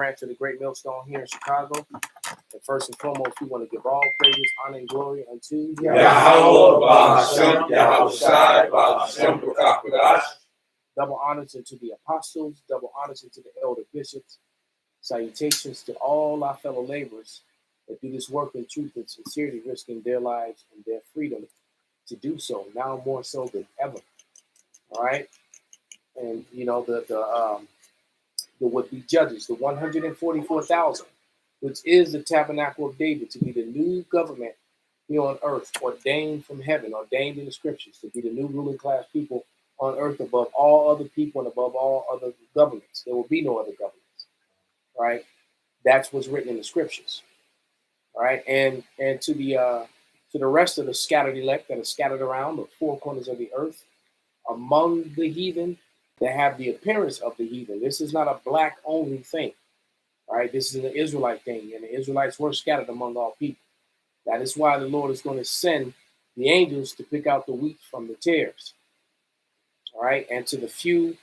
branch of the Great Millstone here in Chicago. And first and foremost, we want to give all praises, honor, and glory unto Yahweh, double honors unto the apostles, double honors unto the elder bishops. Salutations to all our fellow laborers that do this work in truth and sincerity, risking their lives and their freedom to do so, now more so than ever. All right? And, you know, the would-be judges, the 144,000, which is the tabernacle of David, to be the new government here on earth, ordained from heaven, ordained in the scriptures, to be the new ruling class people on earth above all other people and above all other governments. There will be no other governments, right? That's what's written in the scriptures, all right? And to the rest of the scattered elect that are scattered around the four corners of the earth, among the heathen that have the appearance of the heathen. This is not a black-only thing, all right? This is an Israelite thing, and the Israelites were scattered among all people. That is why the Lord is going to send the angels to pick out the wheat from the tares, all right? And to the few,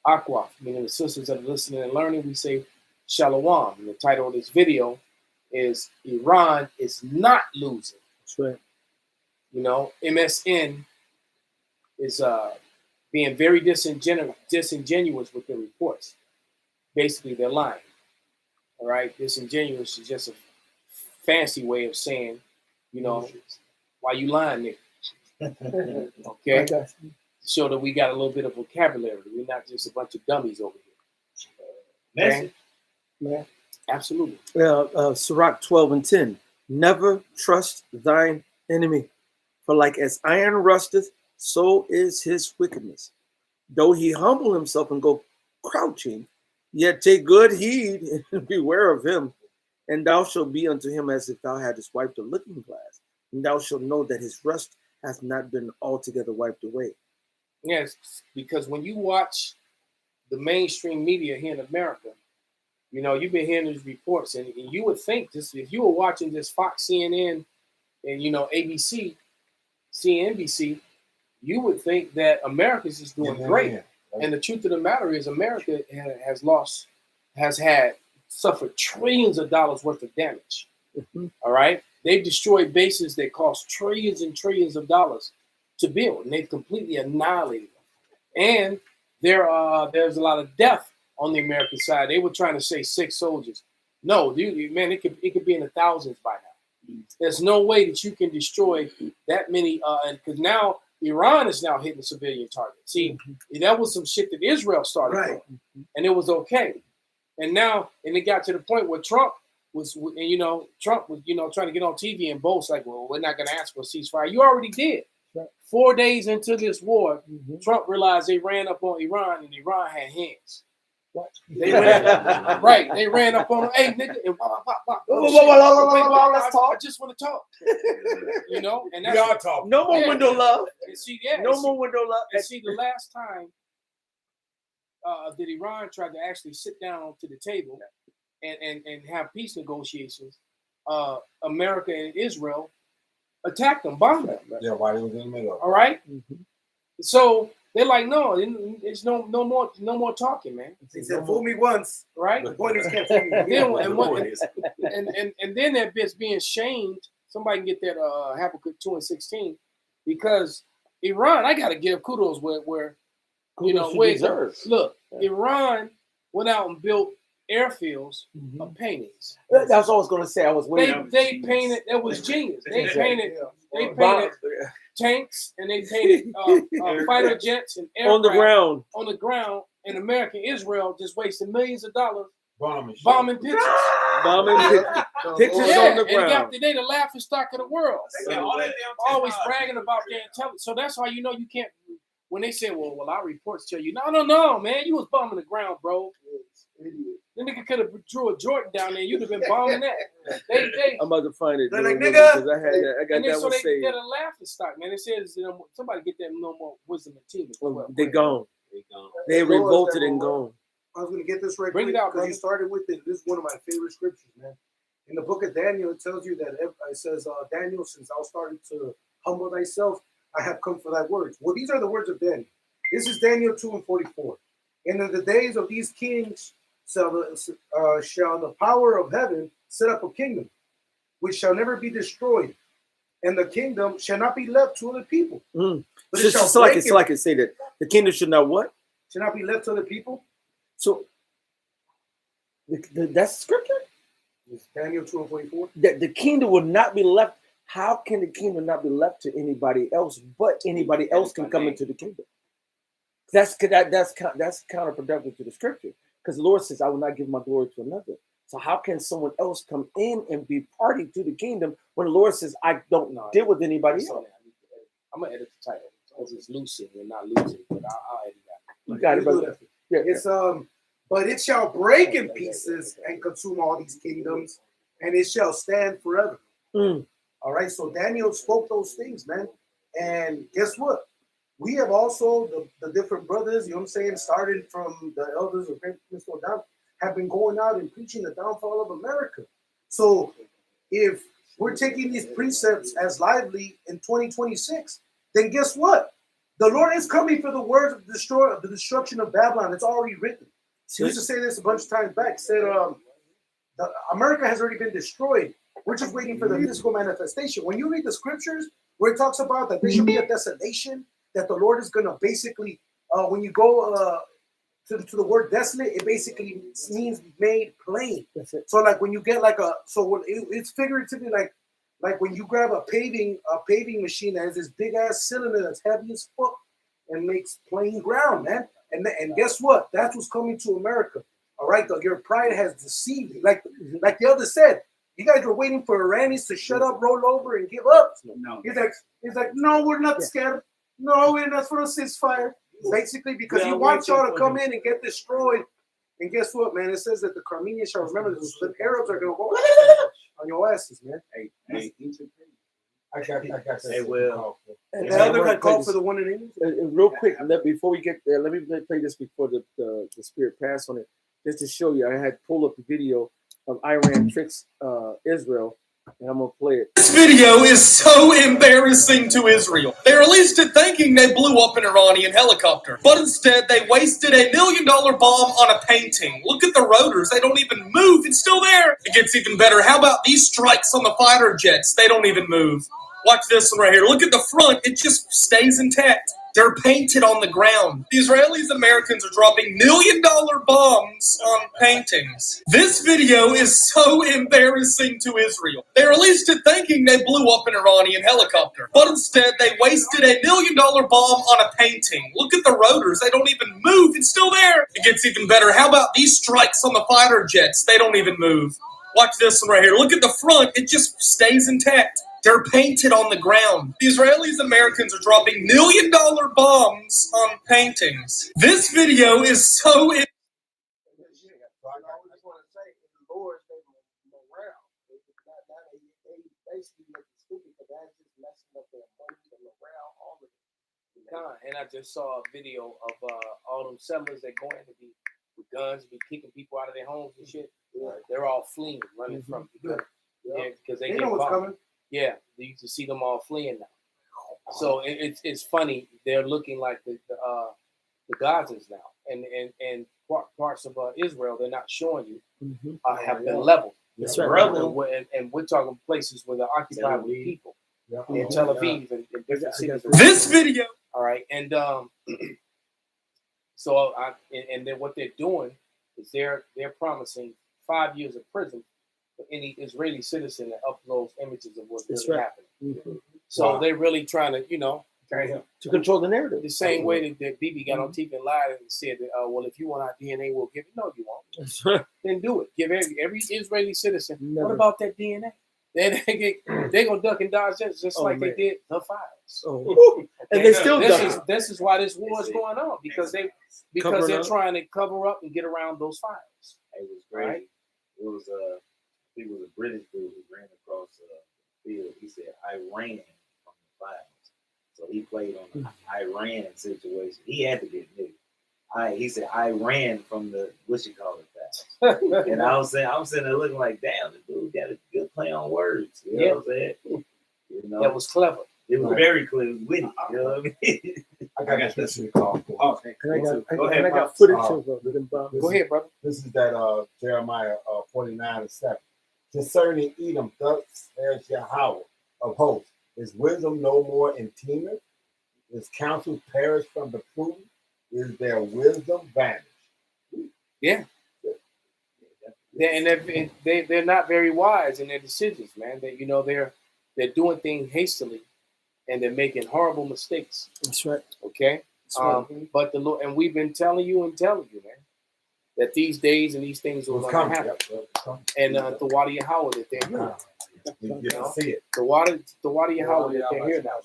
aqua, meaning the sisters that are listening and learning, we say shalom. And the title of this video is Iran is not losing. That's right. You know, MSN is being very disingenuous with their reports. Basically, they're lying. All right, disingenuous is just a fancy way of saying, you know, why you lying, nigga? Okay, show that we got a little bit of vocabulary. We're not just a bunch of dummies over here. Okay? Yeah. Absolutely. Sirach 12:10. Never trust thine enemy, for like as iron rusteth, so is his wickedness. Though he humble himself and go crouching, yet take good heed and beware of him. And thou shalt be unto him as if thou hadst wiped a looking glass. And thou shalt know that his rust hath not been altogether wiped away. Yes, because when you watch the mainstream media here in America, you know, you've been hearing these reports, and you would think this, if you were watching this Fox, CNN, and, you know, ABC, CNBC, you would think that America's just doing great. Yeah. And the truth of the matter is America has suffered trillions of dollars worth of damage. Mm-hmm. All right. They've destroyed bases that cost trillions and trillions of dollars to build, and they've completely annihilated them. And there's a lot of death on the American side. They were trying to say 6 soldiers. No, dude, man, it could be in the thousands by now. Mm-hmm. There's no way that you can destroy that many, because now Iran is now hitting civilian targets. See, that was some shit that Israel started, right, and it was okay. And now, and it got to the point where Trump was trying to get on TV and boast like, well, we're not going to ask for a ceasefire. You already did. Right. 4 days into this war, Trump realized they ran up on Iran, and Iran had hands. What? They ran, right? They ran up on him. Hey, nigga! And let's talk. I just want to talk. You know, and that's y'all talk. No more window love. And see, more window love. And see, the last time that Iran tried to actually sit down to the table and have peace negotiations, America and Israel attacked them, bombed them. Yeah, while he was in the middle. All right. So they're like, no, it's no more talking, man. He said, "Fool me once, right?" The point is, can't fool me again. And then that bit's being shamed. Somebody can get that Habakkuk 2:16, because Iran, I gotta give kudos where you know, look, Iran went out and built airfields of paintings. That's what I was gonna say. I was waiting. They painted. It was genius. They painted tanks, and they painted fighter jets and aircraft on the ground. And America and Israel just wasted millions of dollars bombing pictures. Pictures on the ground. And they the laughing stock of the world. Always bragging about their intelligence. So that's why you know you can't. When they say, well, our reports tell you, no, man, you was bombing the ground, bro. The nigga could have drew a Jordan down there. You'd have been bombing that. I'm about to find it. They're like, nigga. I got that one saved. They get a laughing stock, man. It says, somebody get that no more wisdom and team. They gone. They revolted and gone. I was going to get this right quick because you started with it. This is one of my favorite scriptures, man. In the book of Daniel, it tells you that it says, Daniel, since thou started to humble thyself, I have come for thy words. Well, these are the words of Daniel. This is Daniel 2:44. And in the days of these kings shall the power of heaven set up a kingdom which shall never be destroyed, and the kingdom shall not be left to other people. Mm. But So it shall it's like break it's like it say that the kingdom should not what? shall not be left to other people. So that's scripture. It's Daniel 2:44. That the kingdom will not be left. How can the kingdom not be left to anybody else? But anybody else can come into the kingdom. That's counterproductive to the scripture, because the Lord says, "I will not give my glory to another." So how can someone else come in and be party to the kingdom when the Lord says, "I don't deal with anybody else"? I'm gonna edit the title because it's lucid and not lucid, but I'll edit that. You got it, brother. Yeah, It's but it shall break in pieces and consume all these kingdoms, and it shall stand forever. Mm. All right. So Daniel spoke those things, man. And guess what? We have also the different brothers, you know what I'm saying, started from the elders of Great Crystal down, have been going out and preaching the downfall of America. So if we're taking these precepts as lively in 2026, then guess what? The Lord is coming for the words of the destruction of Babylon. It's already written. He used to say this a bunch of times back. He said, America has already been destroyed. We're just waiting for the physical manifestation. When you read the scriptures where it talks about that there should be a desolation, that the Lord is going to basically, when you go to the word desolate, it basically means made plain. So like when you get like it's figuratively like when you grab a paving machine that has this big ass cylinder that's heavy as fuck and makes plain ground, man. And guess what? That's what's coming to America. All right, your pride has deceived you. Like the other said, you guys were waiting for Iranians to shut up, roll over, and give up. No. He's like, no, we're not scared. No, we're not for a ceasefire. Basically, because he wants y'all to come in and get destroyed. And guess what, man? It says that the Carmenians shall remember this. The Arabs are going to go on your asses, man. Hey, I got Hey, Will. And the other guy called for the one in England. Real quick, before we get there, let me play this before the spirit pass on it, just to show you. I had pulled up the video of Iran tricks Israel, and I'm gonna play it. This video is so embarrassing to Israel. They released it thinking they blew up an Iranian helicopter, but instead they wasted $1 million bomb on a painting. Look at the rotors, they don't even move, it's still there. It gets even better. How about these strikes on the fighter jets? They don't even move. Watch this one right here. Look at the front, it just stays intact. They're painted on the ground. The Israelis and Americans are dropping $1 million bombs on paintings. This video is so embarrassing to Israel. They released it thinking they blew up an Iranian helicopter, but instead they wasted $1 million bomb on a painting. Look at the rotors, they don't even move, it's still there. It gets even better. How about these strikes on the fighter jets? They don't even move. Watch this one right here. Look at the front, it just stays intact. They're painted on the ground. The Israelis and Americans are dropping $1 million bombs on paintings. This video is so... I just want to say, the Lord gave them morale. They basically make it stupid, but that's just messing up their money, the morale, all of it. And I just saw a video of all them settlers that go in to be with guns, be kicking people out of their homes and shit. They're all fleeing, running from because they know what's coming. Yeah, you can see them all fleeing now. So it's funny. They're looking like the Gazans now, and parts of Israel they're not showing you have been leveled. That's right. And we're talking places where they're occupied with people in Tel Aviv and different cities. This video. All right, and and then what they're doing is they're promising 5 years of prison for any Israeli citizen that uploads images of what's really happening. So they're really trying to, to control the narrative. The same way that Bibi got on TV and lied and said that, well, if you want our DNA, we'll give it. No, you won't. Then do it. Give every Israeli citizen. What about that DNA? They're going to duck and dodge just like they did the files. And they still this is why this war is going on, because they're trying to cover up and get around those files. It was great. Right? It was it was a British dude who ran across the field. He said, I ran from the files. So he played on the Iran situation. He had to get new. He said, I ran from the, files. And I'm sitting there looking like, damn, the dude got a good play on words. You know what I'm saying? That was clever. It was very clear with it. You know what I mean? I got this in the call. Oh, Go ahead, I got Pops. footage of them bombs. Go ahead, brother. This is that Jeremiah 49:7. Concerning Edom, thus says Yahweh of hosts, is wisdom no more intimate? Is counsel perished from the prudent? Is their wisdom vanished? Yeah. And they're not very wise in their decisions, man. They're doing things hastily, and they're making horrible mistakes. That's right. Okay. That's right. But the Lord, and we've been telling you, man, that these days and these things will going to happen. And the water Yahweh that they're here. You get to see it. The water Yahweh that they're here now.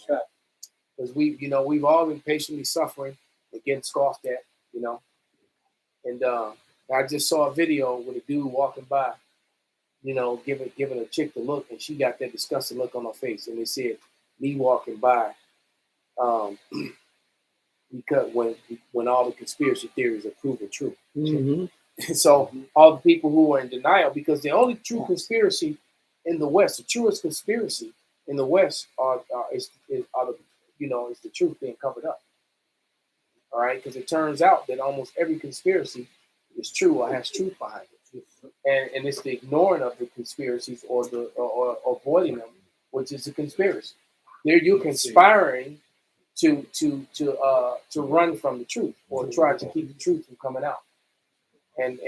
Because we've all been patiently suffering and getting scoffed at, And I just saw a video with a dude walking by, giving a chick the look, and she got that disgusting look on her face. And they said, me walking by, because when all the conspiracy theories are proven true. Mm-hmm. So all the people who are in denial, because the only true conspiracy in the West, the truest conspiracy in the West is the truth being covered up. All right, because it turns out that almost every conspiracy is true or has truth behind it, and it's the ignoring of the conspiracies or avoiding them, which is a conspiracy. There you're conspiring to run from the truth or try to keep the truth from coming out. And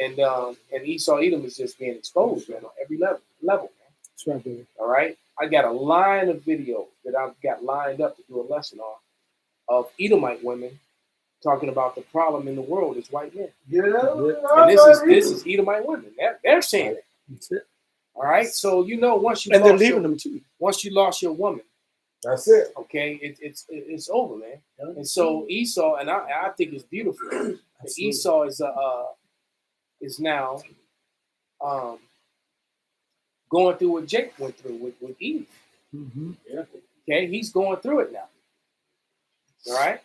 Esau Edom is just being exposed, man, on every level, man. That's right, baby. All right. I got a line of videos that I've got lined up to do a lesson on of Edomite women talking about the problem in the world is white men. Yeah. And this is Edomite women. They're saying it. That's it. All right. So once you And they're leaving them too. Once you lost your woman, That's it. okay, it's over, man. And so Esau, and I think it's beautiful. Esau is now going through what Jake went through with Eve. Mm-hmm. Yeah. Okay, he's going through it now. All right.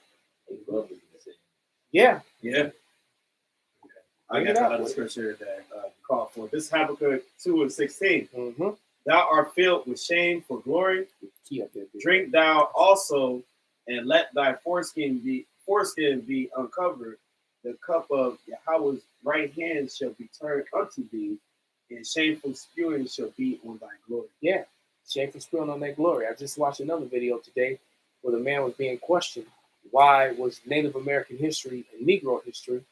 Yeah. Yeah. I got got another scripture that call for. This is Habakkuk 2:16. Mm-hmm. Thou art filled with shame for glory. Key up there, dude. Drink thou also, and let thy foreskin be uncovered. The cup of Yahweh's right hand shall be turned unto thee, and shameful spewing shall be on thy glory. Yeah, shameful spewing on that glory. I just watched another video today where the man was being questioned. Why was Native American history and Negro history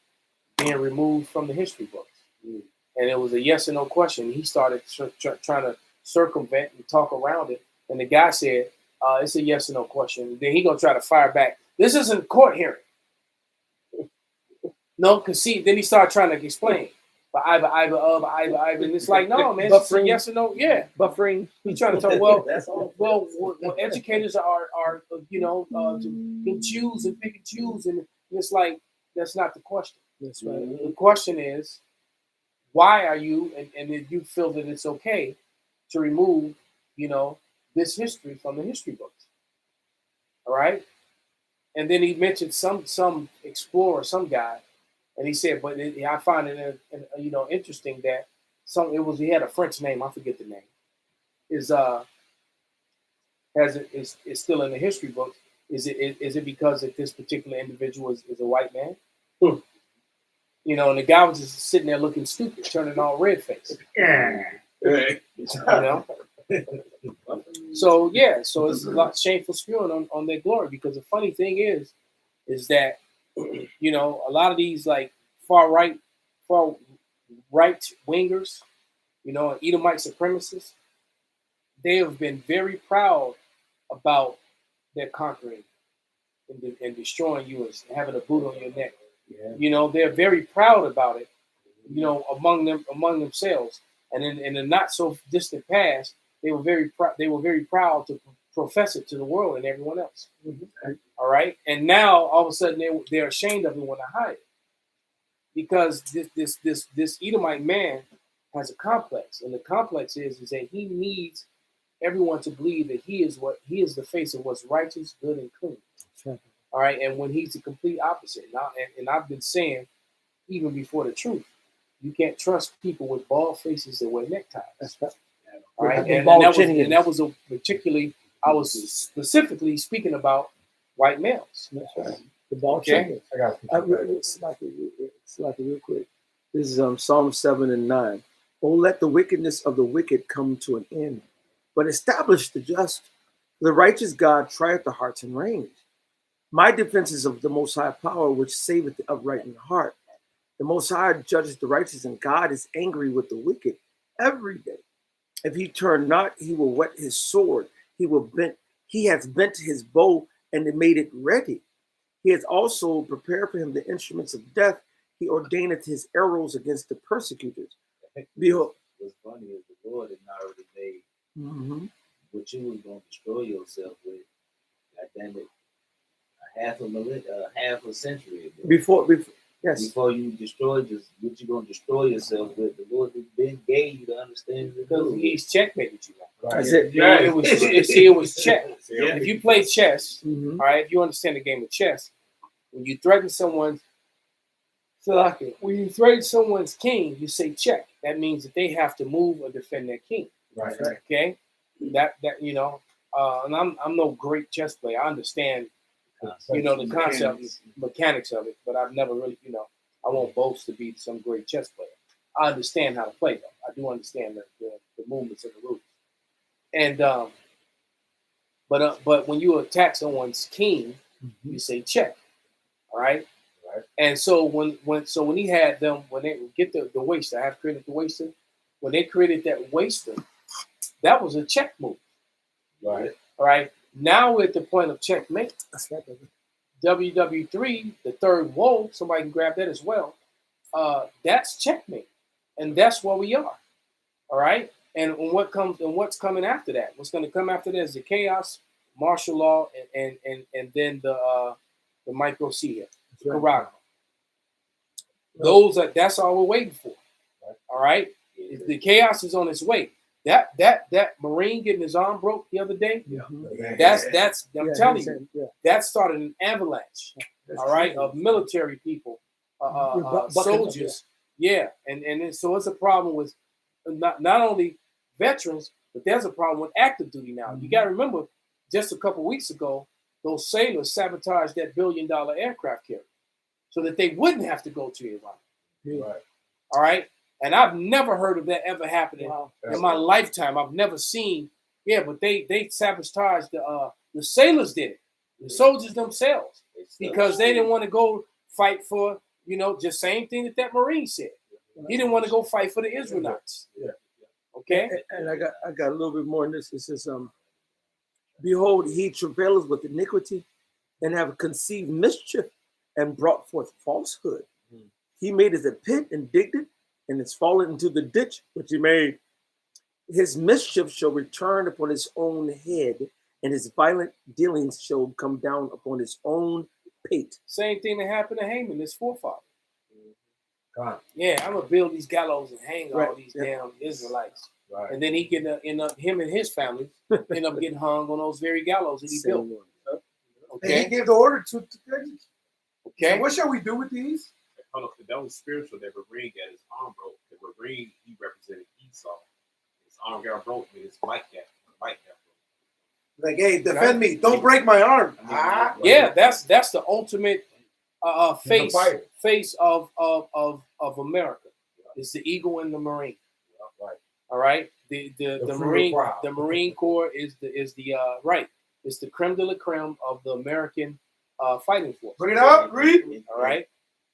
being removed from the history books? And it was a yes or no question. He started trying to circumvent and talk around it. And the guy said, it's a yes or no question. Then he going to try to fire back. This isn't a court hearing. No, because then he started trying to explain. But either, and it's like, no, man, it's a yes or no. Yeah. Buffering. He's trying to talk, well, educators are can choose and pick and choose. And it's like, that's not the question. That's right. The question is, why are you, and if you feel that it's okay to remove, this history from the history books. All right. And then he mentioned some explorer, some guy, and he said, but I find it, interesting that he had a French name, I forget the name, is still in the history books. Is it because that this particular individual is a white man? And the guy was just sitting there looking stupid, turning all red face. Right. So it's a lot of shameful spewing on their glory, because the funny thing is that a lot of these like far right wingers, and Edomite supremacists, they have been very proud about their conquering and destroying you and having a boot on your neck. Yeah. They're very proud about it, among themselves. And in the not so distant past, they were very proud to profess it to the world and everyone else. Mm-hmm. All right. And now all of a sudden they're ashamed of it when I hide it. Because this Edomite man has a complex. And the complex is that he needs everyone to believe that he is the face of what's righteous, good, and clean. Sure. All right. And when he's the complete opposite. And I've been saying, even before the truth, you can't trust people with bald faces that wear neckties. That's right. All right. And that was a particularly I was specifically speaking about white males. That's right. The ball Okay. checkers. I got It's like real quick. This is Psalm 7 and 9. Oh, let the wickedness of the wicked come to an end, but establish the just. The righteous God trieth the hearts and reins. My defense is of the Most High power, which saveth the upright in heart. The Most High judges the righteous, and God is angry with the wicked every day. If he turn not, he will whet his sword. He has bent his bow and made it ready. He has also prepared for him the instruments of death. He ordaineth his arrows against the persecutors. Behold. What's funny is the Lord had already made what you was going to destroy yourself with. God damn it, half a century ago. Before you destroy what you're going to destroy yourself with, the Lord has been gave you to understand Because he's checkmated you. Right. That's it. Yeah, it was check. Yeah. If you play chess, Mhm. all right, if you understand the game of chess, when you threaten someone's king, you say check. That means that they have to move or defend their king. Right. Okay, that and I'm no great chess player. I understand, the concept, mechanics of it, but I've never really, I won't boast to be some great chess player. I understand how to play though. I do understand the movements and the rules. And but when you attack someone's king, you say check. All right. Right. And so when he had them, when they get the waster, I have created the waster. When they created that waster, that was a check move. Right. All right. Now we're at the point of checkmate. That's right, baby. WW3, the third woe, somebody can grab that as well. That's checkmate. And that's where we are. All right. And what's coming after that? What's going to come after that is the chaos, martial law, and then the micro C here, Corral. That's all we're waiting for. All right. The chaos is on its way. That Marine getting his arm broke the other day. That's I'm telling you, that started an avalanche. All right, of military people, soldiers. Yeah, and so it's a problem with not only veterans, but there's a problem with active duty now. You got to remember, just a couple weeks ago, those sailors sabotaged that $1 billion aircraft carrier so that they wouldn't have to go to Iran. Right. All right. And I've never heard of that ever happening in my lifetime. I've never seen. Yeah, but they sabotaged the sailors did it, the soldiers themselves, because they didn't want to go fight for just same thing that Marine said. He didn't want to go fight for the Israelites. Yeah. Okay. And I got a little bit more in this. It says, behold, he travaileth with iniquity, and have conceived mischief, and brought forth falsehood. He made it a pit and digged it, and it's fallen into the ditch which he made. His mischief shall return upon his own head, and his violent dealings shall come down upon his own pate. Same thing that happened to Haman, his forefather. God. Yeah, I'm gonna build these gallows and hang all these damn Israelites. Right. And then he end up him and his family end up getting hung on those very gallows that he built. And he Okay. gave the order to execute. Okay. So what shall we do with these? That was spiritual that Marine got his arm broke. The Marine, he represented Esau. His arm got broke and his mic got broke. Like, hey, defend me. Don't break my arm. Yeah, that's the ultimate face of America. It's the eagle and the Marine. Right. All right. The Marine Corps is the right. It's the creme de la creme of the American fighting force. Bring it up, read. All right.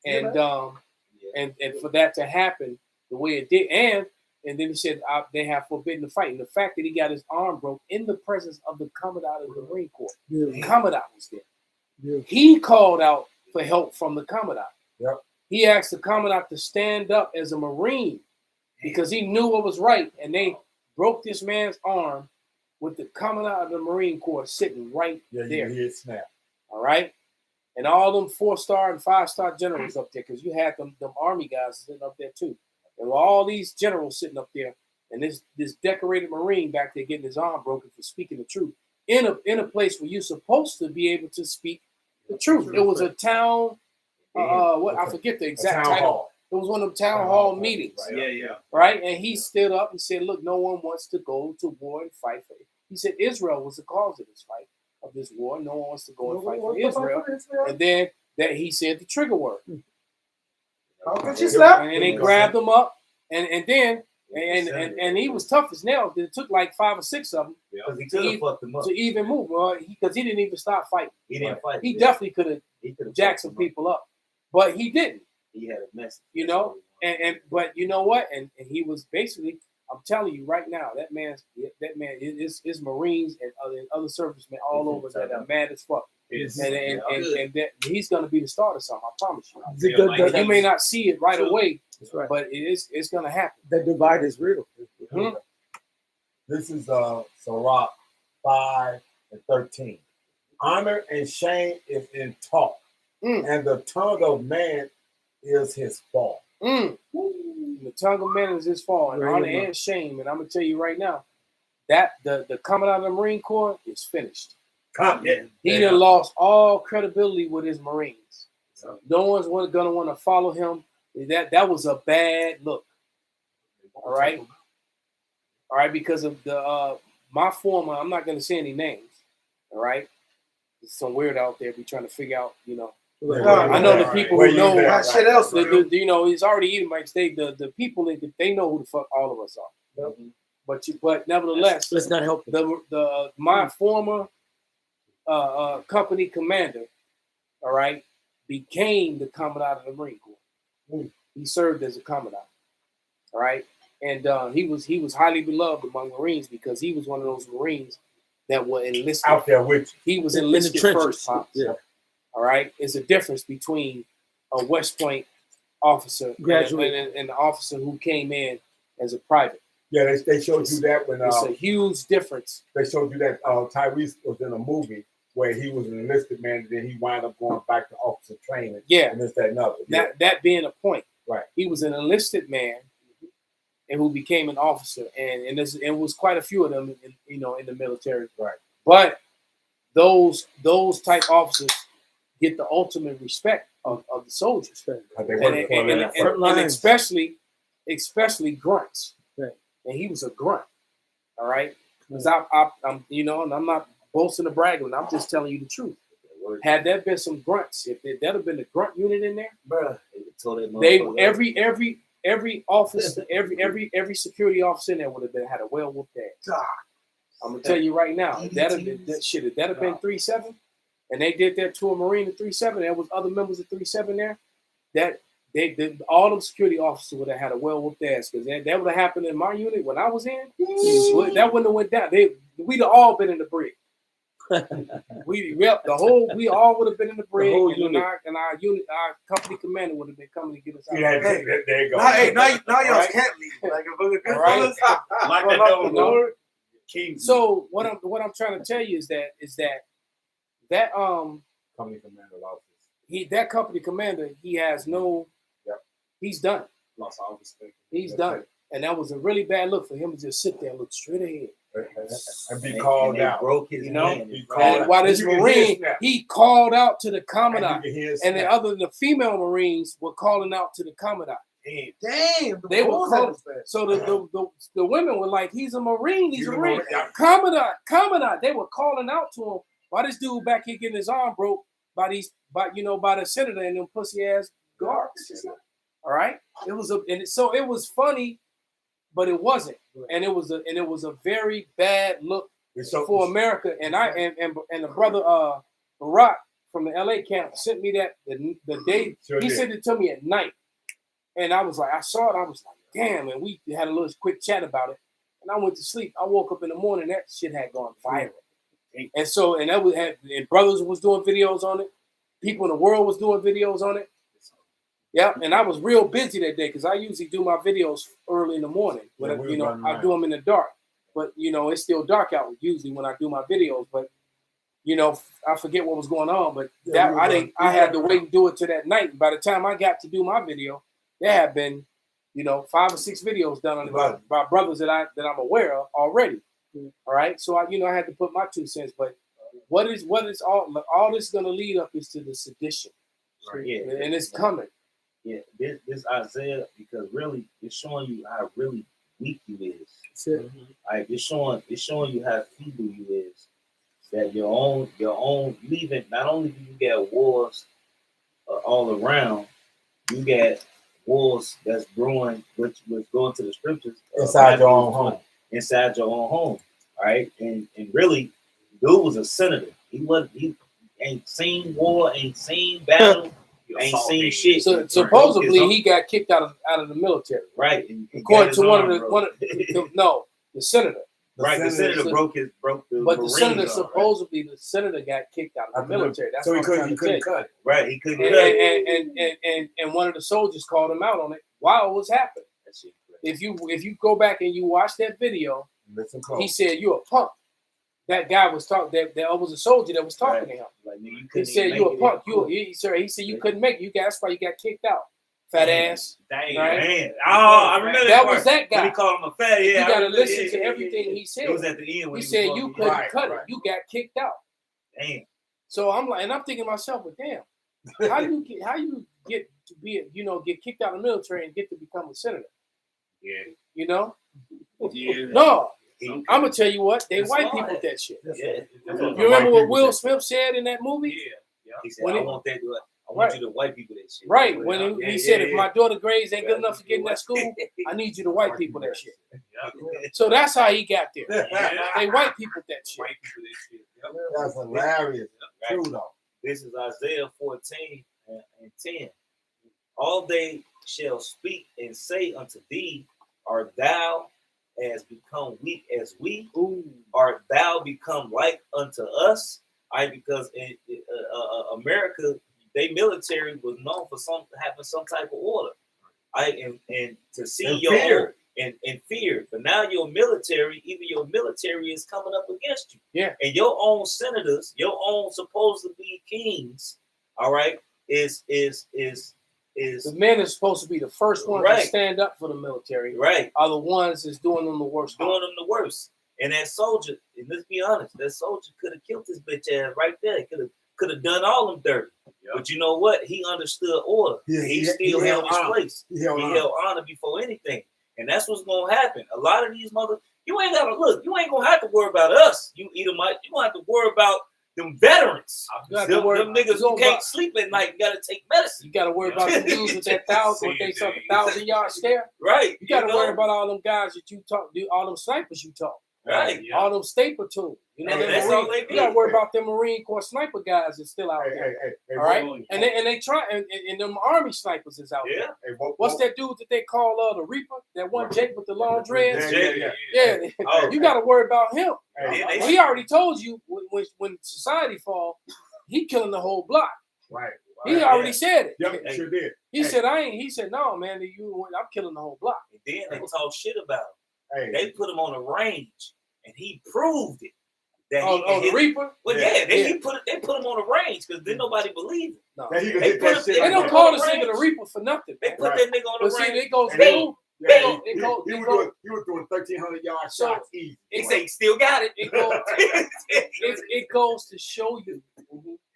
And for that to happen the way it did, and then he said they have forbidden the fight. And the fact that he got his arm broke in the presence of the Commandant of the Marine Corps, the Commandant was there. He called out for help from the Commandant. Yep. He asked the Commandant to stand up as a Marine because he knew what was right, and they broke this man's arm with the Commandant of the Marine Corps sitting right there. Yeah, you hear it snap. All right. And all them 4-star and 5-star generals up there, because you had them army guys sitting up there too. There were all these generals sitting up there, and this decorated Marine back there getting his arm broken for speaking the truth in a place where you're supposed to be able to speak the truth. It was a town. I forget the exact title. Hall. It was one of them town hall meetings. Yeah. Right, and he stood up and said, "Look, no one wants to go to war and fight for it." He said Israel was the cause of this fight, of this war. No one wants to go and fight for Israel. And then that he said the trigger word. How could she slap? And they grabbed him up, and then and he was tough as nails. It took like 5 or 6 of them Because he could have fucked him up. to even move. Well, because he didn't even stop fighting. He didn't fight. He definitely could have jacked some people up, but he didn't. He had a mess. You know, but you know what? And he was basically. I'm telling you right now, that man is Marines and other servicemen all over that are mad as fuck. And that he's going to be the start of something. I promise you. You may not see it right away, but it's going to happen. The divide is real. Mm-hmm. This is Sirach 5:13. Honor and shame is in talk, and the tongue of man is his fault. The tongue of man is his fault, and honor and shame. And I'm gonna tell you right now, that the coming out of the Marine Corps is finished. He done lost all credibility with his Marines. No one's gonna want to follow him. That was a bad look. All right, because of the my former. I'm not gonna say any names. All right, there's some weird out there be trying to figure out, you know. I know the people who know shit else. You know, he's already eating Mike's. The people they know who the fuck all of us are. But nevertheless, let's not help my former company commander, all right, became the commandant of the Marine Corps. He served as a commandant, all right, and he was highly beloved among Marines because he was one of those Marines that were enlisted out there with you. He was enlisted first, Pops. Yeah. All right, there's a difference between a West Point officer and the officer who came in as a private. Yeah, they showed you that when it's a huge difference. They showed you that Tyrese was in a movie where he was an enlisted man, and then he wound up going back to officer training. Yeah, and this, that, and other. Yeah. That being a point, right? He was an enlisted man, and who became an officer, and it was quite a few of them, in the military. Right. But those type officers get the ultimate respect of the soldiers, and especially grunts. Right. And he was a grunt. All right, because I'm and I'm not boasting or bragging. I'm just telling you the truth. Had there been some grunts, if there'd have been a grunt unit in there, bro, every office, every security officer in there would have had a well whooped ass. I'm gonna tell you right now, if that have been 3-7, and they did that to a Marine at 3-7, there was other members of 3-7 there, all them security officers would have had a well whooped ass, because that would have happened in my unit when I was in. That wouldn't have went down. We'd have all been in the brig. We all would have been in the brig, and our unit, our company commander would have been coming to get us out. Yeah, there you go. Now y'all can't leave. Like So what I'm trying to tell you is that company commander lost. That company commander, he has no. Yep. He's done. Lost all respect. He's done, and that was a really bad look for him to just sit there and look straight ahead. And be called out. Broke his hand. And while this Marine, he called out to the commandant, and the female Marines were calling out to the commandant. Damn, they were calling. So the women were like, "He's a Marine. He's a Marine. Commandant." They were calling out to him. Why this dude back here getting his arm broke by the senator and them pussy ass guards? All right, it was funny, but it wasn't, and it was a very bad look for America. And the brother Barack from the LA camp sent me that the day he sent it to me at night, and I was like, I saw it, I was like, damn, and we had a little quick chat about it, and I went to sleep. I woke up in the morning, that shit had gone viral, and brothers was doing videos on it, people in the world was doing videos on it. Yeah, and I was real busy that day because I usually do my videos early in the morning. When I do them in the dark, but it's still dark out usually when I do my videos. But I forget what was going on. But I had to wait and do it to that night. By the time I got to do my video, there had been 5 or 6 videos done on it by brothers that I'm aware of already. All right, so I had to put my 2 cents. But what is all this going to lead up is to the sedition, right? Yeah, and it's coming. Yeah, this Isaiah, because really it's showing you how really weak you is. right, it's showing you how feeble you is. That your own leaving. Not only do you get wars all around, you get wars that's brewing, which was going to the scriptures inside your own home. Inside your own home, all right? And really, dude was a senator. He ain't seen war, ain't seen battle, ain't seen shit. So supposedly he got kicked out of the military, right? According to the senator. The senator broke the. But the senator supposedly the senator got kicked out of the military. That's so what he couldn't cut it. Right, he couldn't cut it. And one of the soldiers called him out on it while it was happening. If you go back and you watch that video, he said, "You're a punk." That guy was talking. That was a soldier that was talking to him. Like, he said, "You're a punk." He said, "You couldn't make it. That's why you got kicked out." Fat ass. Dang, right? Man. Oh, I remember that was that guy. When he called him a fat. Yeah, you got to listen to everything he said. It was at the end when he said you couldn't cut it. You got kicked out. Damn. So I'm like, and I'm thinking to myself, but damn, how you get to be get kicked out of the military and get to become a senator? Yeah. You know? Yeah. No. I'm gonna tell you what, they white people that shit. Yeah. You remember what Will Smith said in that movie? Yeah. He said, I want you to white people that shit. Right. When he said, if my daughter grades ain't good enough to get in that school, I need you to white people that shit. So that's how he got there. They white people that shit. White people that shit. That's hilarious. True though. This is Isaiah 14 and 10. All they shall speak and say unto thee, art thou as become weak as we? Art thou become like unto us? Because in America, they military was known for having some type of order. And to see and your fear. And fear. But now your military, even your military is coming up against you. Yeah. And your own senators, your own supposed to be kings, all right, is the men is supposed to be the first ones to stand up for the military. Right. Are the ones that's doing them the worst. And that soldier, and let's be honest, that soldier could have killed this bitch ass right there. Could have done all them dirty. Yep. But you know what? He understood order. He still held his place. He held honor before anything. And that's what's gonna happen. A lot of these you ain't gonna have to worry about us. You Edomite, you gonna have to worry about them veterans. Them niggas who can't sleep at night, you gotta take medicine. You gotta worry about the dudes with that 1,000-yard stare. Right. You gotta worry about all them guys that you talk, all them snipers you talk. Right. All them state platoon. You know, that's all they you gotta worry about them Marine Corps sniper guys that's still out there. All right. And they try and them Army snipers is out there. What's that dude that they call the Reaper? That one Jake with the long dreads? Yeah. You gotta worry about him. He already told you when society fall, he killing the whole block. Right. He already said it. Yep, sure did. He said, he said, no, man, I'm killing the whole block. And then they talk shit about him. They put him on a range, and he proved it. The Reaper? Well, they put him on a range because then nobody believed it. No. They don't call this nigga the Reaper for nothing. They put that nigga on the range. See, it goes he was doing 1,300-yard shots easy. He said he still got it. It goes to show you.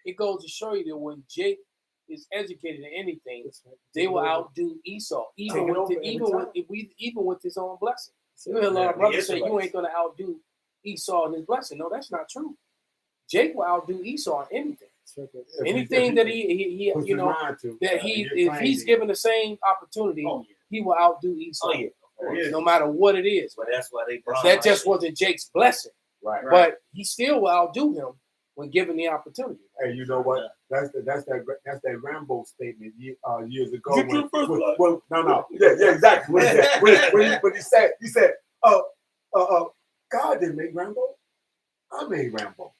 It goes to show you that when Jake is educated in anything, they will outdo Esau, even with his own blessing. You hear a lot of brothers say you ain't gonna outdo Esau in his blessing. No, that's not true. Jake will outdo Esau in anything. Anything that he if he's given the same opportunity, he will outdo Esau. No matter what it is. But that's why that just wasn't Jake's blessing. Right. But he still will outdo him when given the opportunity. Hey, you know what? That's that Rambo statement years ago. Yeah, exactly. When he said, God didn't make Rambo. I made Rambo.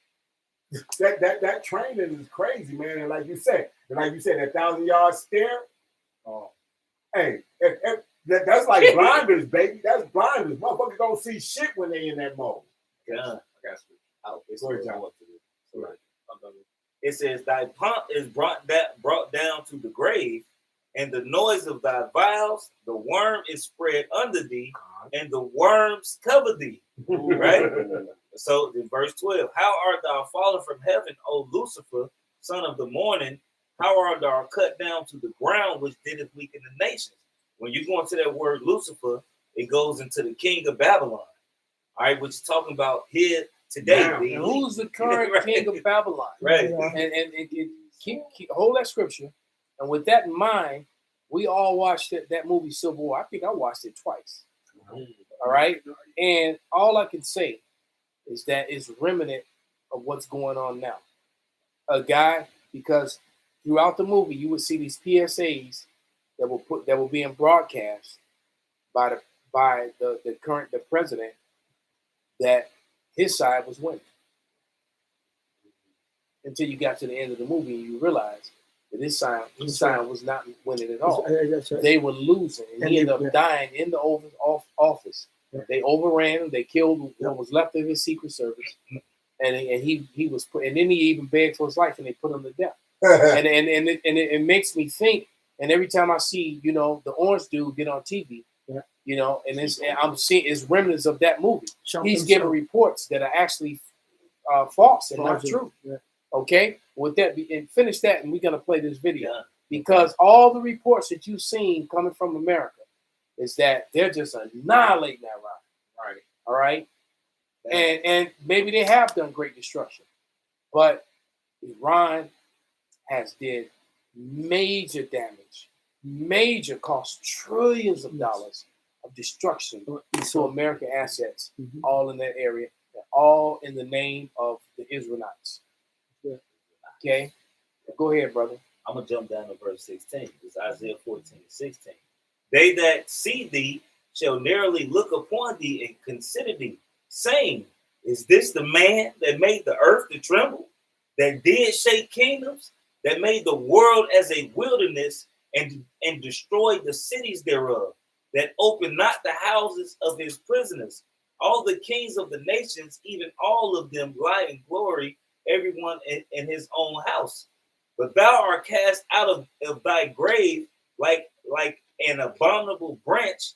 That training is crazy, man. And like you said, that 1,000-yard stare. Hey, that's like blinders, baby. That's blinders. Motherfuckers don't see shit when they in that mode. Yeah, I got to It says, thy pomp is brought down to the grave, and the noise of thy vials, the worm is spread under thee, and the worms cover thee. Right? So in verse 12, how art thou fallen from heaven, O Lucifer, son of the morning? How art thou cut down to the ground, which dideth weaken the nations? When you go into that word Lucifer, it goes into the king of Babylon. All right, what you're talking about here today. Now. The And elite. who's the current Right. king of Babylon? Right. And hold that scripture. And with that in mind, we all watched that movie Civil War. I think I watched it twice. All right. And all I can say is that it's remnant of what's going on now. A guy, because throughout the movie you would see these PSAs that were being broadcast by the president that his side was winning. Until you got to the end of the movie and you realize that his side was not winning at all. That's right. They were losing, and he ended up dying in the office. Yeah. They overran him. They killed what was left of his Secret Service, and he was put. And then he even begged for his life, and they put him to death. and it makes me think. And every time I see the orange dude get on TV, and I'm seeing it's remnants of that movie. He's giving reports that are actually false and not true. Yeah. Okay, with that, and finish that, and we're gonna play this video because all the reports that you've seen coming from America is that they're just annihilating that rock. Right. All right, and maybe they have done great destruction, but Iran has did major damage, major cost trillions of dollars of destruction to American assets, all in that area, and all in the name of the Israelites. Okay, go ahead, brother. I'm going to jump down to verse 16. It's Isaiah 14:16. They that see thee shall narrowly look upon thee and consider thee, saying, is this the man that made the earth to tremble, that did shake kingdoms, that made the world as a wilderness and destroyed the cities thereof, that opened not the houses of his prisoners? All the kings of the nations, even all of them, lie in glory, everyone in his own house. But thou art cast out of thy grave like an abominable branch,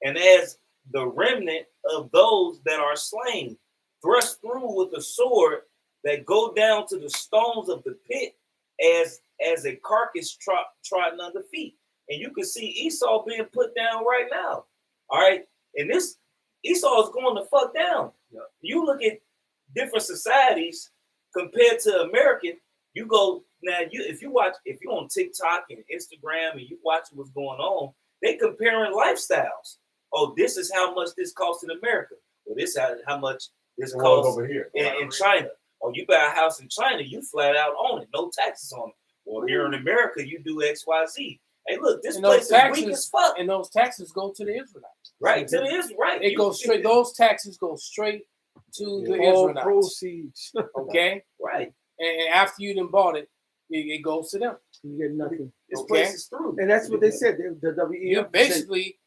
and as the remnant of those that are slain, thrust through with a sword, that go down to the stones of the pit, as a carcass trodden under feet. And you can see Esau being put down right now. All right, and this Esau is going to fuck down. Yeah. You look at different societies compared to American. You go now. If you're on TikTok and Instagram and you watch what's going on, they comparing lifestyles. Oh, this is how much this costs in America. Well, this is how much this costs over here in China. Oh, you buy a house in China, you flat out own it, no taxes on it. Well, here in America, you do X, Y, Z. Hey, look, this place is weak as fuck. And those taxes go to the Israelites. Right, to the Israelites. Right. It goes straight. Those taxes go straight to the Israelites. Proceeds. Okay? Right. And after you done bought it, it goes to them. You get nothing. This place is through. And that's what they said. The WEF You basically,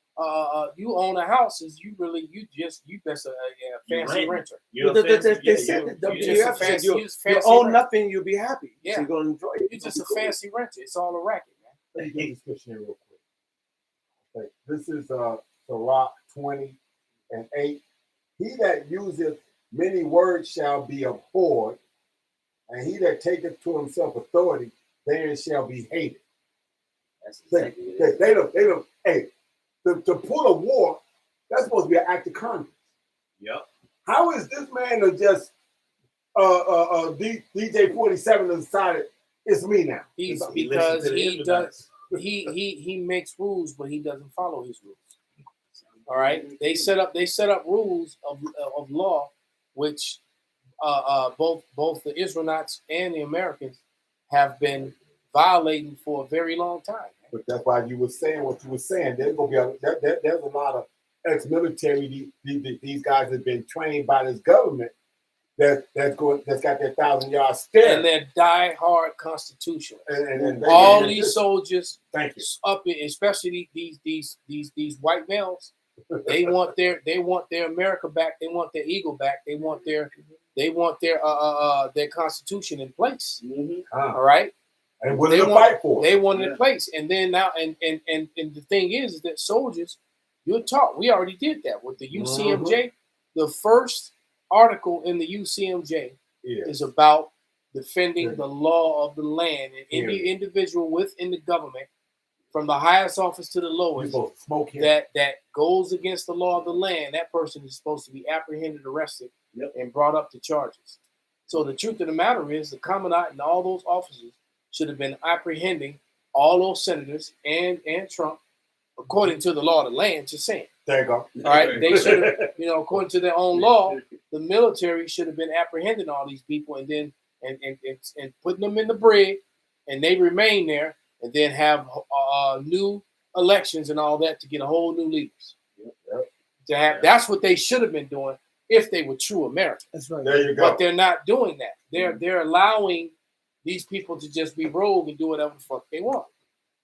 you own a house. Is you just a fancy renter. They said that WEF said you own nothing, you'll be happy. Yeah. So you're going to enjoy it. You're just a fancy renter. It's all a racket, man. Let me get this scripture real quick. Okay. This is Sirach 20:8. He that useth many words shall be abhorred, and he that taketh to himself authority, therein shall be hated. That's exactly it. They don't. Hey, to pull a war, that's supposed to be an act of Congress. Yep. How is this man to just DJ 47 decided it's me now? Because he makes rules, but he doesn't follow his rules. All right, they set up rules of law, which both the Israelites and the Americans have been violating for a very long time. But that's why you were saying what you were saying. There's gonna be there's a lot of ex-military. These guys have been trained by this government that's got their 1,000-yard stare. And they're die-hard constitutional. And all these soldiers, thank you. Up in, especially these white males, they want their America back. They want their eagle back. They want their constitution in place. Mm-hmm. All right. And what do they fight for? They want it in place. And then now, and the thing is that soldiers, you're taught. We already did that with the UCMJ. Mm-hmm. The first article in the UCMJ is about defending the law of the land, and any individual within the government from the highest office to the You're lowest, supposed to smoke him. that goes against the law of the land, that person is supposed to be apprehended, arrested, and brought up to charges. So the truth of the matter is, the commandant and all those officers should have been apprehending all those senators and Trump, according to the law of the land. Just saying. There you go. All right, they should have, according to their own law, the military should have been apprehending all these people and then and putting them in the brig, and they remain there, and then have new elections and all that to get a whole new leaders. To have, that's what they should have been doing if they were true Americans. That's right. There you go. But they're not doing that. They're allowing these people to just be rogue and do whatever the fuck they want.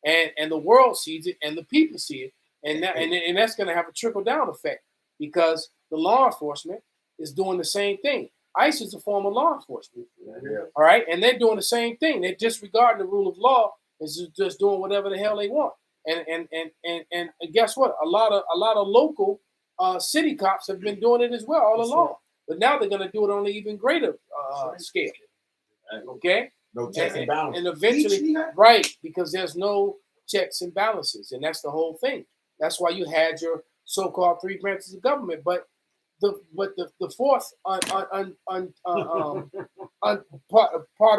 And the world sees it, and the people see it, and that's going to have a trickle down effect, because the law enforcement is doing the same thing. ICE is a form of law enforcement, all right, and they're doing the same thing. They're disregarding the rule of law and just doing whatever the hell they want. And guess what? A lot of local city cops have been doing it as well all along, but now they're going to do it on an even greater scale. Okay. No checks and balances. And eventually, right, because there's no checks and balances, and that's the whole thing. That's why you had your so-called three branches of government, but the fourth part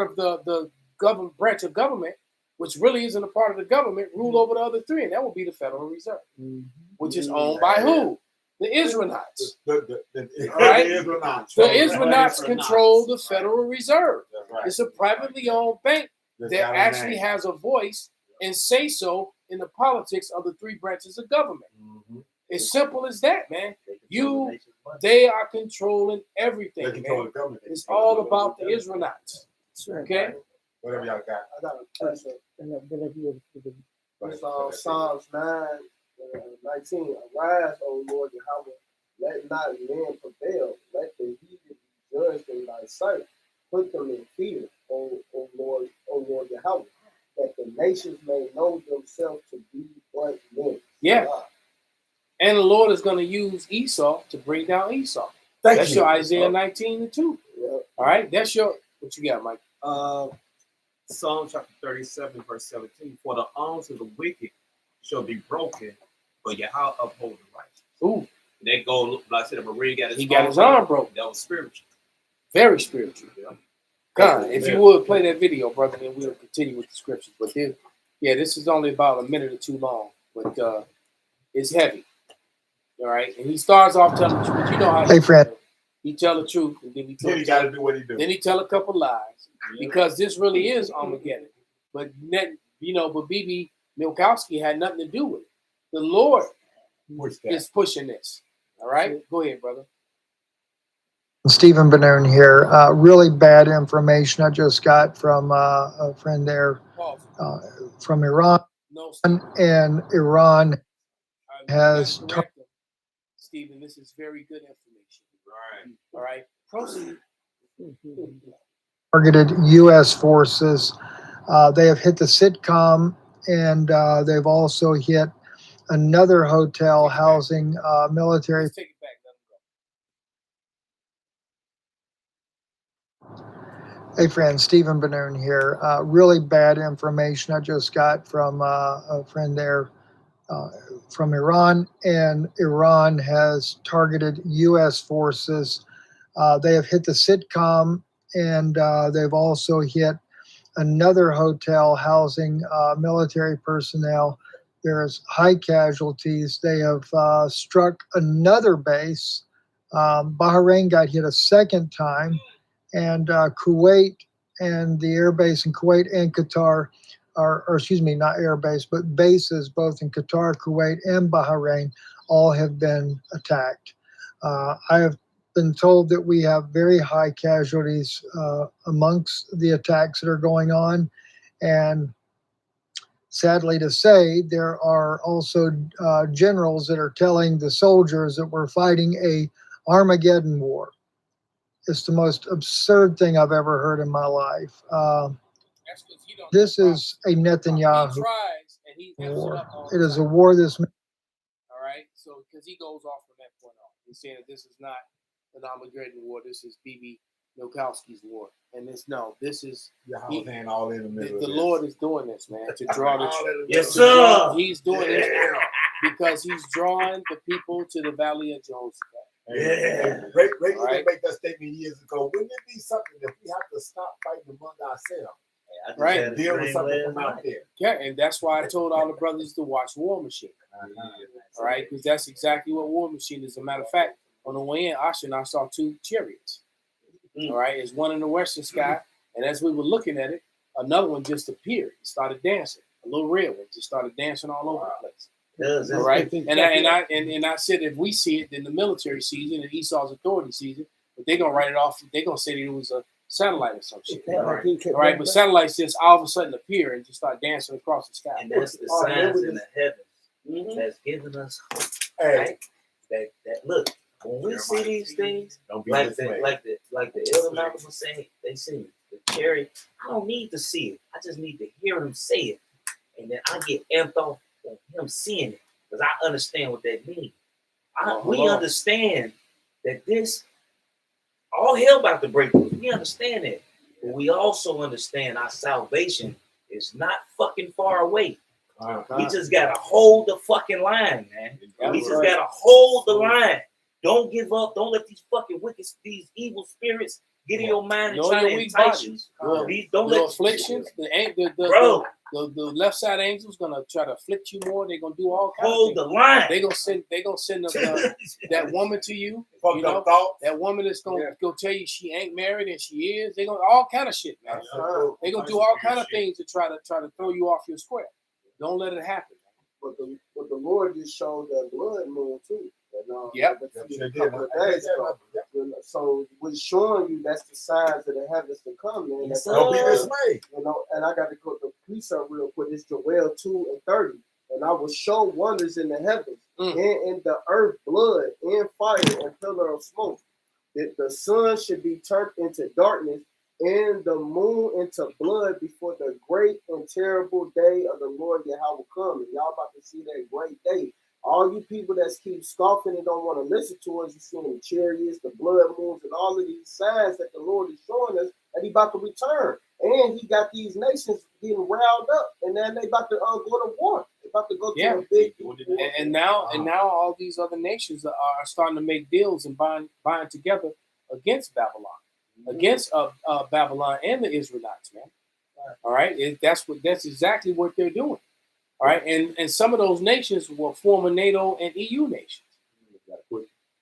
of the government branch of government, which really isn't a part of the government, rule over the other three, and that would be the Federal Reserve, which is owned by who? The Israelites. Right? The Israelites control the Federal Reserve. Right. It's a privately owned bank that actually has a voice and say so in the politics of the three branches of government. It's simple as that, man. They are controlling everything. Man. It's all about the Israelites. Okay? Whatever y'all got. I got a question. It's Psalms 9, 19. Arise, O Lord Yahweh, let not men prevail. Let the heathen be judged in thy sight. Put them in fear, O Lord Yahweh, that the nations may know themselves to be but men. Yeah. And the Lord is going to use Esau to bring down Esau. That's your Isaiah 19:2. Yeah. All right. That's your, what you got, Mike? Psalm chapter 37, verse 17. For the arms of the wicked shall be broken, but Yahweh uphold the righteous. Ooh. They go, like I said, Marie got his arm broken. That was spiritual. Very spiritual. Yeah. God, if you would play that video, brother, then we'll continue with the scriptures. But this is only about a minute or two long, but it's heavy. All right, and he starts off telling the truth. You know how he tell the truth, and then he got to do what he do. Then he tell a couple lies, because this really is Armageddon. But but BB Milkowski had nothing to do with it. The Lord is pushing this. All right, go ahead, brother. Stephen Benoon here. Really bad information I just got from a friend there from Iran. No, and Iran has Stephen, this is very good information. Right. All right. Proceed. Targeted U.S. forces. They have hit the sitcom, and they've also hit another hotel housing military. Let's take it back. Let him go. Hey, friend, Stephen Benoon here. Really bad information I just got from a friend there from Iran, and Iran has targeted U.S. forces. They have hit the sitcom, and they've also hit another hotel housing military personnel. There's high casualties. They have struck another base. Bahrain got hit a second time, and Kuwait and the air base in Kuwait and Qatar, or excuse me, not air base, but bases both in Qatar, Kuwait, and Bahrain all have been attacked. I have been told that we have very high casualties amongst the attacks that are going on. And sadly to say, there are also generals that are telling the soldiers that we're fighting a Armageddon war. It's the most absurd thing I've ever heard in my life. This is a Netanyahu war. It is a war that's... All right, so because he goes off from that point on. He's saying that this is not an Armageddon war. This is BB Milkowski's war. And this is Yahweh's hand all in the middle. the of Lord is doing this, man, to draw the Yes, sir. He's doing this because he's drawing the people to the valley of Jehoshaphat. Yeah. Ray Right. make that statement years ago. Wouldn't it be something if we have to stop fighting among ourselves? Right. And deal with something from out there. Yeah, and that's why I told all the brothers to watch War Machine. All right, because that's exactly what War Machine is. As a matter of fact, on the way in, Asha and I saw 2 chariots. All right, there's one in the western sky, and as we were looking at it, another one just appeared and started dancing. A little red one just started dancing all over the place. All right, and I said if we see it, then the military sees it, and Esau's authority sees it, but they're gonna write it off. They're gonna say that it was a satellite or some shit. All right, but satellites just all of a sudden appear and just start dancing across the sky. And that's the signs in the heavens that's giving us hope. Right? That look, when we see these things, like the Elder Malcolm was saying, they see the chariot. I don't need to see it. I just need to hear him say it. And then I get amped off on him seeing it. Because I understand what that means. We understand that this all hell about to break loose. We understand that. But we also understand our salvation is not fucking far away. We just gotta hold the fucking line, man. We just gotta hold the line. Don't give up. Don't let these fucking these evil spirits get in your mind and try to entice you. Don't let afflictions. The left side angel's gonna try to afflict you more. They're gonna do all kinds hold of the things. line. They're gonna send that woman to you. You know, that woman that's gonna go tell you she ain't married and she is. They're gonna all kind of shit, man. They're gonna do all kind of things to try to throw you off your square. Don't let it happen. But the Lord just showed that blood moon too. Yep. A couple of days ago. So we're showing you that's the signs of the heavens to come, man. Yes, Don't be dismayed. You know, and I got to go to precept real quick. It's Joel 2:30. And I will show wonders in the heavens and in the earth, blood and fire and pillar of smoke. That the sun should be turned into darkness and the moon into blood before the great and terrible day of the Lord Yahweh come. And y'all about to see that great day. All you people that keep scoffing and don't want to listen to us, you seeing the chariots, the blood moons, and all of these signs that the Lord is showing us that He about to return. And He got these nations getting riled up, and then they about to go to war. They about to go to a big war. And now all these other nations are starting to make deals and bind together against Babylon, against Babylon and the Israelites, man. All right, that's exactly what they're doing. All right, and some of those nations were former NATO and EU nations.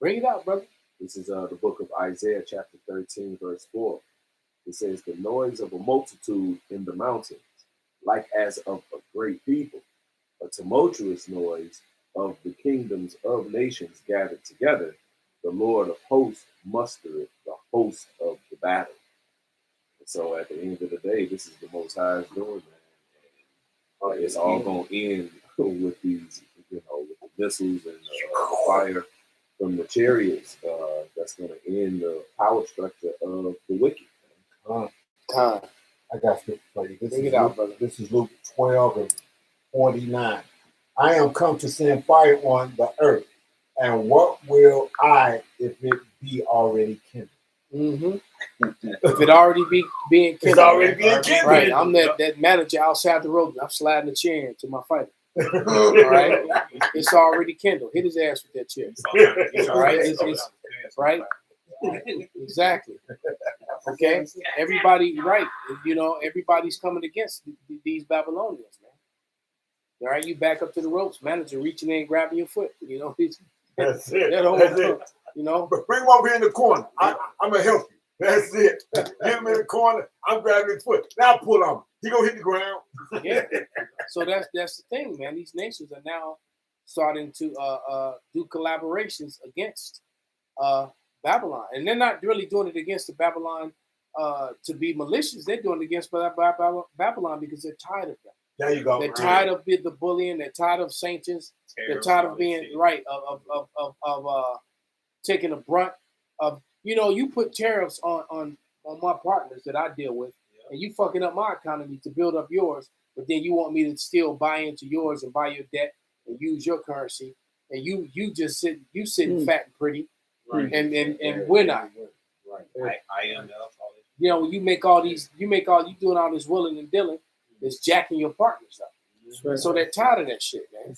Bring it out, brother. This is the book of Isaiah, chapter 13, verse 4. It says, the noise of a multitude in the mountains, like as of a great people, a tumultuous noise of the kingdoms of nations gathered together. The Lord of hosts mustereth the host of the battle. And so at the end of the day, this is the Most High's doing, man. It's all going to end with these, with the missiles and fire from the chariots. That's going to end the power structure of the wicked. I got scripture for you. This is Luke 12:49. I am come to send fire on the earth, and what will I if it be already kindled? If it already being kindled, it's already being kindled. Right, I'm that manager outside the road. I'm sliding the chair into my fighter. All right, it's already kindled. Hit his ass with that chair. All right, it's right. Exactly. Okay. Everybody, right? Everybody's coming against these Babylonians, man. All right, you back up to the ropes. Manager reaching in, grabbing your foot. That's it. That's it. But bring him over here in the corner. I'm gonna help you. That's it. Get him in the corner. I'm grabbing his foot. Now pull on him. He gonna hit the ground. Yeah. So that's the thing, man. These nations are now starting to do collaborations against Babylon, and they're not really doing it against the Babylon to be malicious. They're doing it against Babylon because they're tired of them. There you go. They're tired of the bullying. They're tired of sanctions. They're tired of being of taking a brunt of. You put tariffs on my partners that I deal with, and you fucking up my economy to build up yours. But then you want me to still buy into yours and buy your debt and use your currency, and you just sitting fat and pretty, right. and we're not. Right. IMF, all this. You know, you doing all this willing and dealing, it's jacking your partners up. And so they're tired of that shit, man.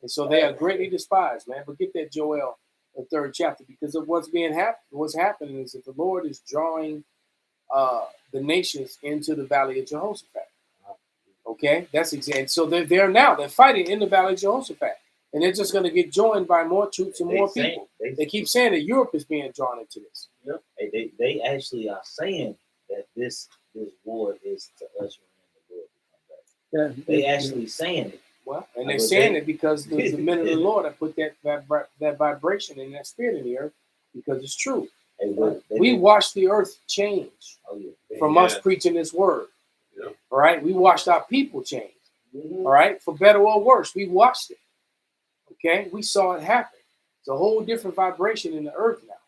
And so they are greatly despised, man. But get that Joel, the 3rd chapter, because of what's happening is that the Lord is drawing the nations into the valley of Jehoshaphat. Okay, that's exactly. So they're fighting in the valley of Jehoshaphat, and they're just going to get joined by more troops and more people. They keep saying that Europe is being drawn into this. Yep. They actually are saying that this war is to usher in the Lord to come back. They actually saying it. Well, and they're saying it because the men of the Lord have put that vibration and that spirit in the earth, because it's true. We watched the earth change from us preaching this word. Yeah. All right, we watched our people change. All right, for better or worse, we watched it. Okay, we saw it happen. It's a whole different vibration in the earth now,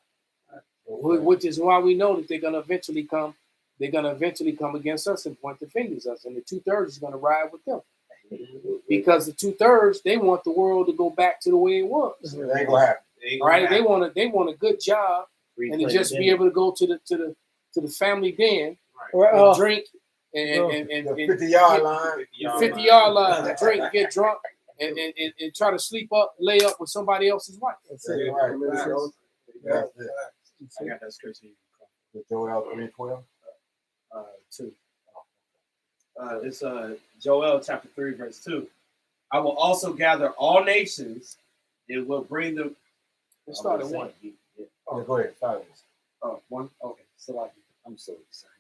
which is why we know that they're going to eventually come. They're going to eventually come against us and point the fingers at us, and the 2/3 is going to ride with them. Because the 2/3, they want the world to go back to the way it was. It ain't gonna happen. All right, they want a good job, and to just be able to go to the family den, and drink and the 50-yard line, 50-yard line, drink, get drunk, and try to lay up with somebody else's wife. That's it. Right. That's it. I got that scripture. Joel 3:12. 2. It's Joel chapter 3, verse 2. I will also gather all nations and will bring them. Let's start at 1. Oh, go ahead. Start it. Oh, 1? Okay. So I'm so excited.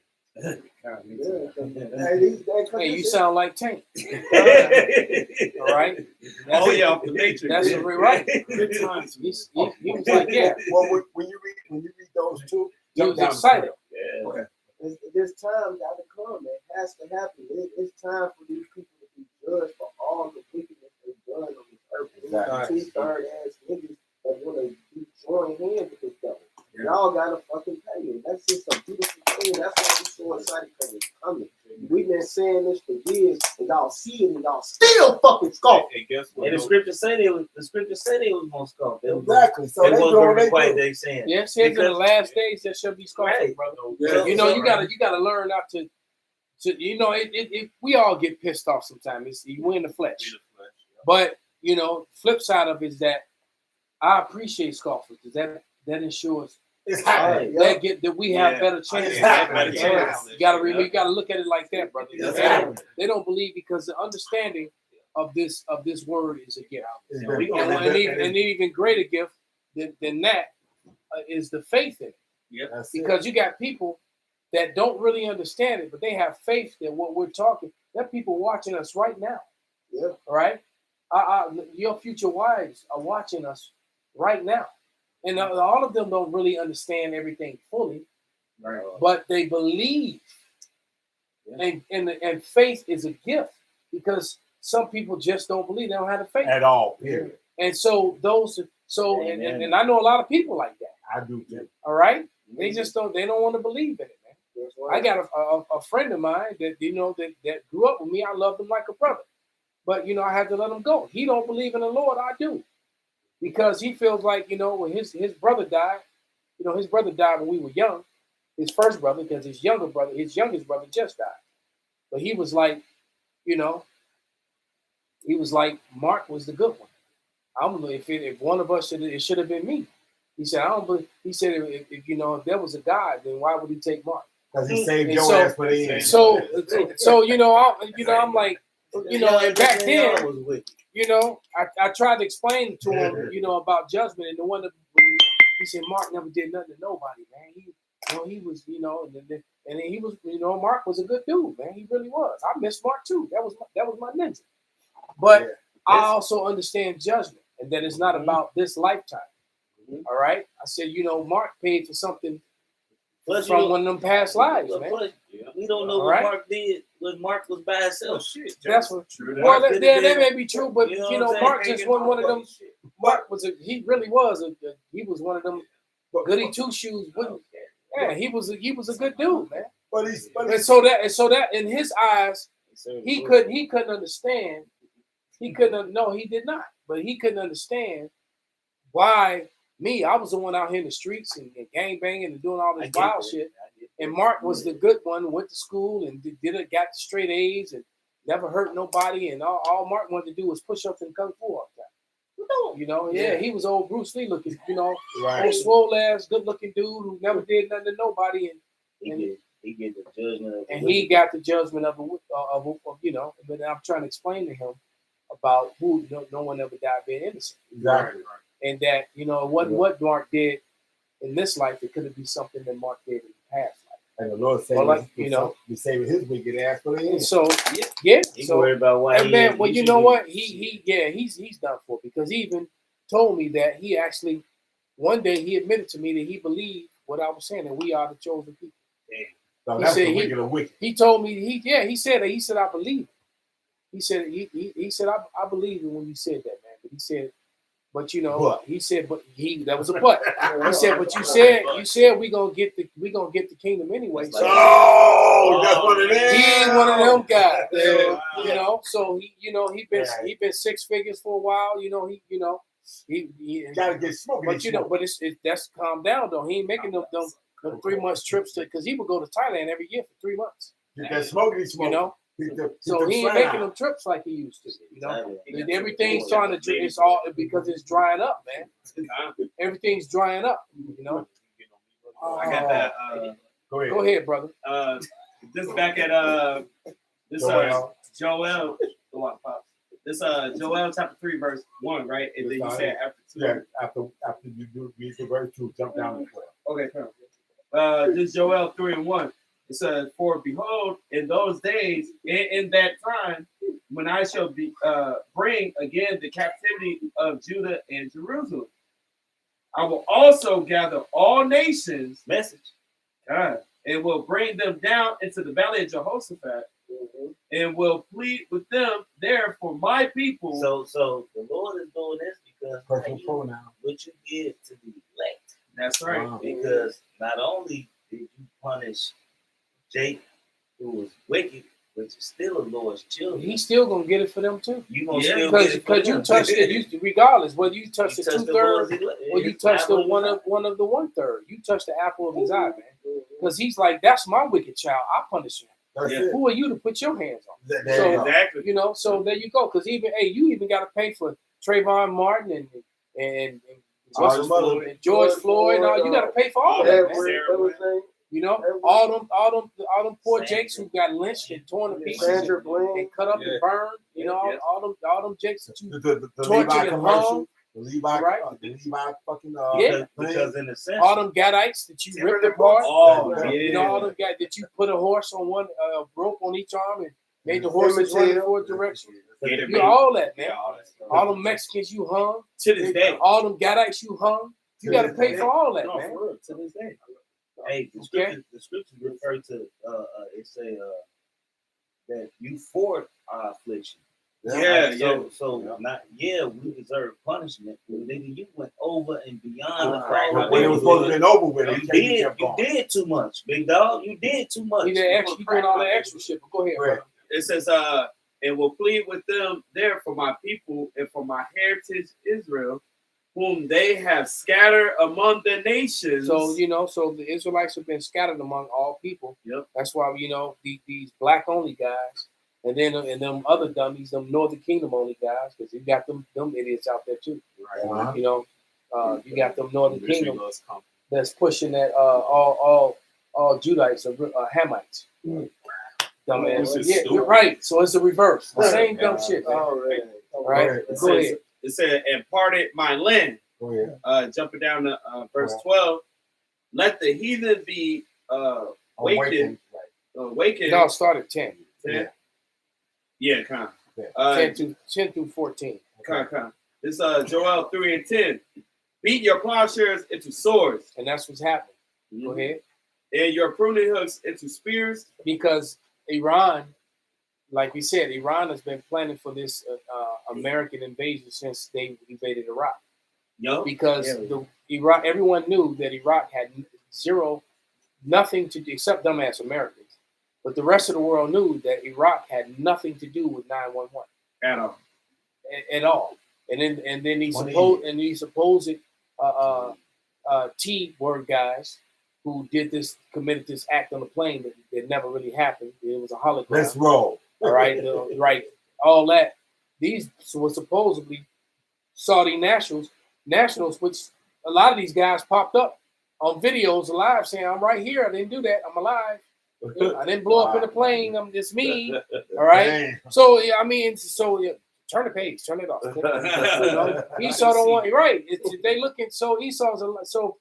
Hey, you sound like Tank. All right. Off the Matrix. That's what we're right. Good times. He was like, yeah. Well, when you read those two, he was excited. Yeah. Okay. This time got to come. It has to happen. It's time for these people to be judged for all the wickedness they've done on this earth. Exactly. These 2/3 niggas that want to be joining hands with this devil. Yeah. Y'all got to fucking pay him. That's just a beautiful thing. That's why we're so excited because it's coming. We've been saying this for years, and y'all see it, and y'all still fucking scoff. Hey, guess what? And the scripture said they was going to scoff. Exactly. So they was going to requite they saying. Yes, in the last days there shall be scoffing, brother. Yeah. You know, you gotta learn not to you know, we all get pissed off sometimes. We're in the flesh. But you know, flip side of it is that I appreciate scoffers because that ensures it's happening. that we have better chances. You gotta look at it like that, brother. They don't believe because the understanding of this word is a gift. And an even greater gift than that is the faith in it. Yep. Because you got people that don't really understand it, but they have faith that what we're talking. There are people watching us right now. Yeah. All right. Your future wives are watching us right now. And all of them don't really understand everything fully, right. But they believe. Yeah. And faith is a gift because some people just don't believe. They don't have the faith at all. Period. And so and I know a lot of people like that. I do too. All right. They just don't. They don't want to believe in it, man. I got a friend of mine that that grew up with me. I loved him like a brother, but I had to let him go. He don't believe in the Lord. I do. Because he feels like, when his brother died, his brother died when we were young, his first brother, because his youngest brother just died. But he was like, Mark was the good one. I'm if one of us it should have been me. He said, I don't believe. He said, if there was a God, then why would he take Mark? Because he saved your ass for the end. So I'm like, and back then, I tried to explain to him, about judgment, and the one that he said Mark never did nothing to nobody, man. He was, and he was, Mark was a good dude, man. He really was. I miss Mark too. That was my ninja. But I also understand judgment, and that it's not about this lifetime. All right. I said, Mark paid for something from one of them past lives, man. We don't know what Mark did when Mark was by himself. That's what true. Well, that may be true, but Mark just wasn't one of them. Mark was he really was he was one of them goody two shoes. Yeah, he was a good dude, man. And so that in his eyes, he couldn't understand. He did not. But he couldn't understand why Me, I was the one out here in the streets and gang banging and doing all I this get wild that. shit. I get And that. Mark was the good one, went to school and got straight A's and never hurt nobody. And all Mark wanted to do was push ups and kung fu all the time. You know, yeah, he was old Bruce Lee looking, you know, old swole ass, good looking dude who never did nothing to nobody. And He get the judgment of and he got the judgment of you know. But I'm trying to explain to him about who no one ever died being innocent. Exactly. And that, you know, it wasn't what Mark did in this life. It could have been something that Mark did in the past life. And the Lord said, Well, like, you know, be saving his wicked ass for the and end. so yeah, He so worried about why. and man, well, you know what? He's done for, because he even told me that he actually one day he admitted to me that he believed what I was saying, that we are the chosen people. So He that's said the wicked of wicked. He told me he said I believe it. He said he said I believe it when you said that, man. But he said, but you know, But. he said, but that was a but. He said, but you said we gonna get the kingdom anyway. So Oh, that's what it is. he ain't one of them guys. Yeah. You know, so he been six figures for a while. You know, he Gotta get smoking. but you know, but it's that's calm down though. He ain't making them 3 months trips because he would go to Thailand every year for 3 months. Get that smoking smoke. You know. So he ain't making them trips like he used to. You know, and everything's trying to. It's all because it's drying up, man. Everything's drying up. You know. I got that. Go ahead, brother. This back at this Joel. This Joel chapter 3 verse 1, right? And then you said after 2. Yeah, after you do read the verse 2, jump down to 12. Okay, this Joel 3 and 1. It says, "For behold, in those days, in that time, when I shall bring again the captivity of Judah and Jerusalem, I will also gather all nations, and will bring them down into the valley of Jehoshaphat, and will plead with them there for my people." So the Lord is doing this because what you did to the elect. That's right. Because not only did you punish Jake, who was wicked, but you're still a Lord's children. He's still gonna get it for them too. You gonna still get it for because you touched it. Regardless whether you touched the 2/3 or you touched the one of the 1/3, you touched the apple of his eye, man. Because he's like, that's my wicked child. I punish him. Who are you to put your hands on? So Exactly. you know, so there you go. Because you even got to pay for Trayvon Martin and George Floyd. And all. You got to pay for all that, man. You know, all them poor Jakes who got lynched and torn to pieces and cut up and burned. You know, all them Jakes that you tortured and hung. The Levi, right? The Levi fucking because in a sense, all them Gadites that you ripped apart. You know, all them guys that you put a horse on one rope on each arm and made the horses run in 4 directions. You know, all that, man. All them Mexicans you hung to this day. All them Gadites you hung. You got to pay for all that, man. To this day. Hey, the scriptures refer to it say that you fought our affliction. So we deserve punishment. But nigga, you went over and beyond the crime. When it was supposed to be over with, you did too much, big dog. You did too much. You doing all that extra shit. But go ahead, brother. It says, "And will plead with them there for my people and for my heritage Israel, whom they have scattered among the nations." So so the Israelites have been scattered among all people. Yep. That's why these black only guys, and then them other dummies, them Northern Kingdom only guys, because you got them idiots out there too. Right. You know, you got them Northern Kingdom that's pushing that all Judites or Hamites. Dumbass. Yeah, you're right. So it's a reverse. The same dumb shit. All right. Go ahead. It said, "And parted my land." Jumping down to verse 12. "Let the heathen be awakened." No, start at 10. 10? Yeah, kind of. 10 through 14. This Joel 3 and 10. "Beat your plowshares into swords." And that's what's happening. Go ahead. "And your pruning hooks into spears." Because Iran, like we said, Iran has been planning for this American invasion since they invaded Iraq. Because Iraq, everyone knew that Iraq had nothing to do, except dumbass Americans. But the rest of the world knew that Iraq had nothing to do with 9/11 at all. At all. And then these supposed T-word guys who committed this act on the plane that never really happened. It was a hologram. Let's roll. All right, right. All that. These were supposedly Saudi nationals, which a lot of these guys popped up on videos alive saying, "I'm right here. I didn't do that. I'm alive. I didn't blow up in the plane. It's me." All right. Damn. So yeah, I mean, turn the page, turn it off. Esau don't want right. They looking so Esau's so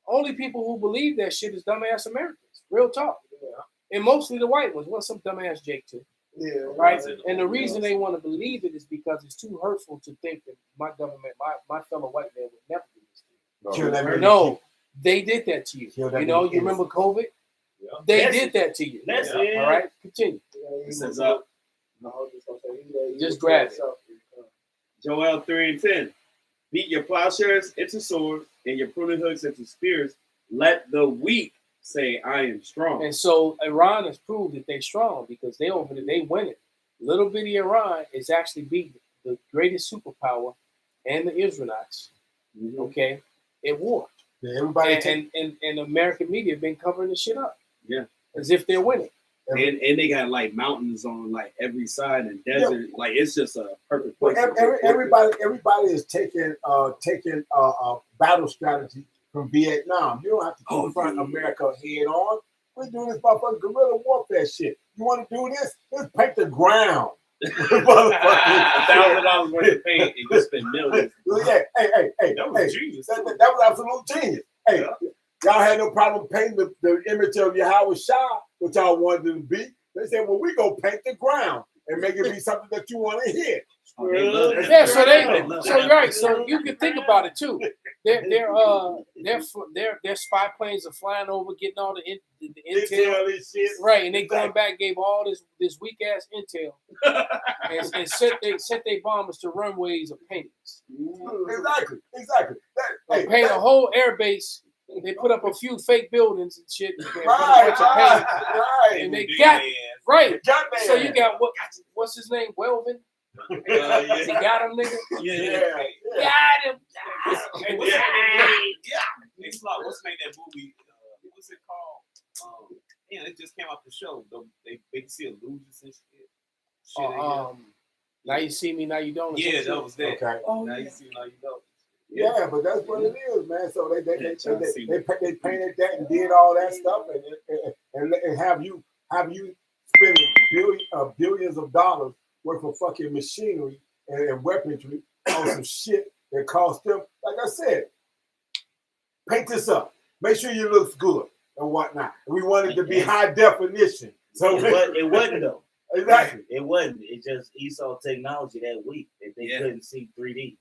only people who believe that shit is dumbass Americans. Real talk. And mostly the white ones. Well, some dumbass Jake too. Yeah. Right. And the reason they want to believe it is because it's too hurtful to think that my government, my fellow white man would never do this to you. No, they did that to you. You know, you remember COVID? Yeah. They did that to you. That's All it. right, continue. Says Just grab it. Joel 3:10. Beat your plowshares into swords and your pruning hooks into spears. Let the weak say, "I am strong." And so Iran has proved that they're strong because they win it. Little bitty Iran is actually beating the greatest superpower and the Israelites. Mm-hmm. Okay, at war. Yeah, everybody and American media have been covering the shit up. Yeah, as if they're winning. And they got like mountains on like every side and desert. Yeah. Like it's just a perfect place. Well, everybody is taking battle strategy from Vietnam. You don't have to confront America head on. We're doing this motherfucking guerrilla warfare shit. You want to do this? Let's paint the ground. $1,000 worth of paint and you spend millions. Yeah, hey, that was genius. That was absolute genius. Hey, y'all had no problem painting the image of Yahweh Shah, which y'all wanted to be. They said, well, we go paint the ground and make it be something that you want to hear. Yeah, so you can think about it too. Their spy planes are flying over, getting all the intel, shit. Right? And they going back, gave all this weak ass intel, and sent their bombers to runways of paintings. Exactly. Paint a whole air base. They put up a few fake buildings and shit. Right. And they got right. So you got what's his name? Welvin. He got him, nigga. Yeah. Got him. Hey, what's the name of that movie? What's it called? It just came off the show. They can see illusions and shit. Now you see me, now you don't. Yeah, that was that. Okay. Now you see me, now you don't. Yeah, but that's what it is, man. So they painted that and did all that stuff and have you spending billions of dollars worth of fucking machinery and weaponry on some shit that cost them. Like I said, paint this up. Make sure you look good and whatnot. We want it to be high definition. So it wasn't though. Exactly. It wasn't. It just Esau technology that weak that they couldn't see 3D.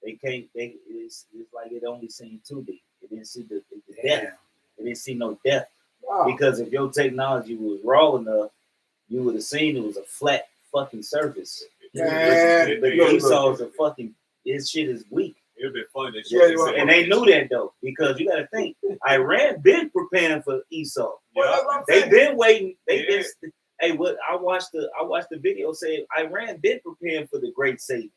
They can't. It's like it only seen 2D. It didn't see the depth. It didn't see no depth. Wow. Because if your technology was raw enough, you would have seen it was a flat fucking surface. But Esau's a fucking. This shit is weak. It'd be funny. And they knew that though, because you got to think Iran been preparing for Esau. They've been waiting. Hey, what I watched the video saying Iran been preparing for the great Satan.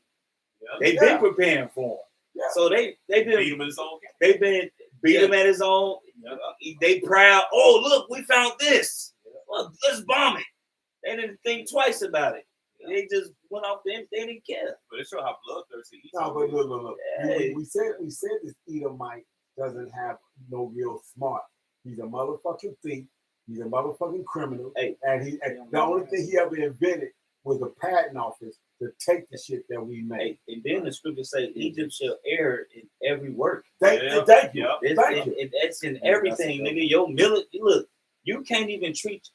They've been preparing for him. Yeah. So they've been beat him in his own. They've been beat him at his own. They proud. Oh, look, we found this. Well, let's bomb it. They didn't think twice about it. They just went off the end. They didn't care. But it showed how bloodthirsty he No, but look. Hey. We said this Edomite doesn't have no real smart. He's a motherfucking thief. He's a motherfucking criminal. Hey. And the only thing he ever invented was a patent office to take the shit that we made. And then the scriptures say Egypt shall err in every work. Thank you. That's in everything, nigga. Your military, look, you can't treat.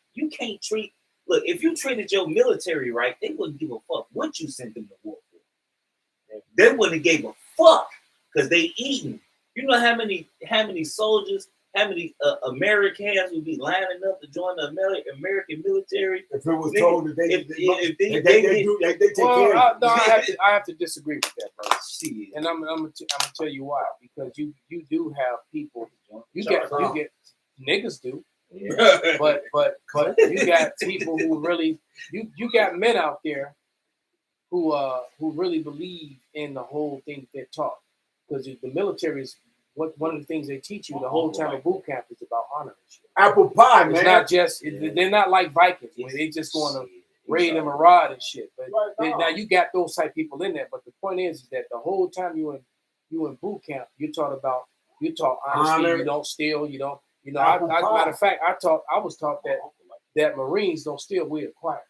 Look, if you treated your military right, they wouldn't give a fuck what you sent them to war for. They wouldn't have gave a fuck because they eating. You know how many soldiers, how many Americans would be lining up to join the American military? If it was told that they take care of it. No, I have to disagree with that, bro. And I'm gonna tell you why. Because you do have people. You get niggas do. Yeah. But you got people who really you got men out there who really believe in the whole thing they're taught, because the military is one of the things they teach you the whole time of boot camp is about honor and shit. Apple pie, It's man. not just they're not like Vikings where they just going to raid and maraud and shit. But now you got those type people in there. But the point is that the whole time you in boot camp, you taught honesty. Honor. You don't steal. You don't. Matter of fact, I was taught that Marines don't steal, we acquire.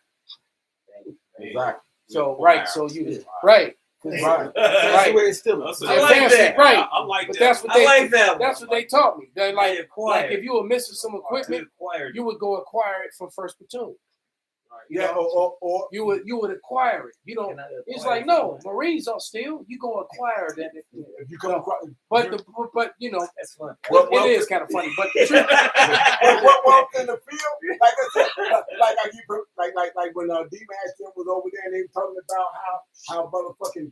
Exactly. So right, so you right. Right. That's the way it's still. I like that. Right. I like But that. that's what they I like that. that's what they taught me. They like acquired. if you were missing some equipment, you would go acquire it from first platoon. Yeah, or You would acquire it. You don't. It's like no, Marines don't steal. You go acquire that. if you come across, But you know, That's fun. it is kind of funny. But the truth, what in the field, like I said, like when D-Master was over there and they were talking about how motherfucking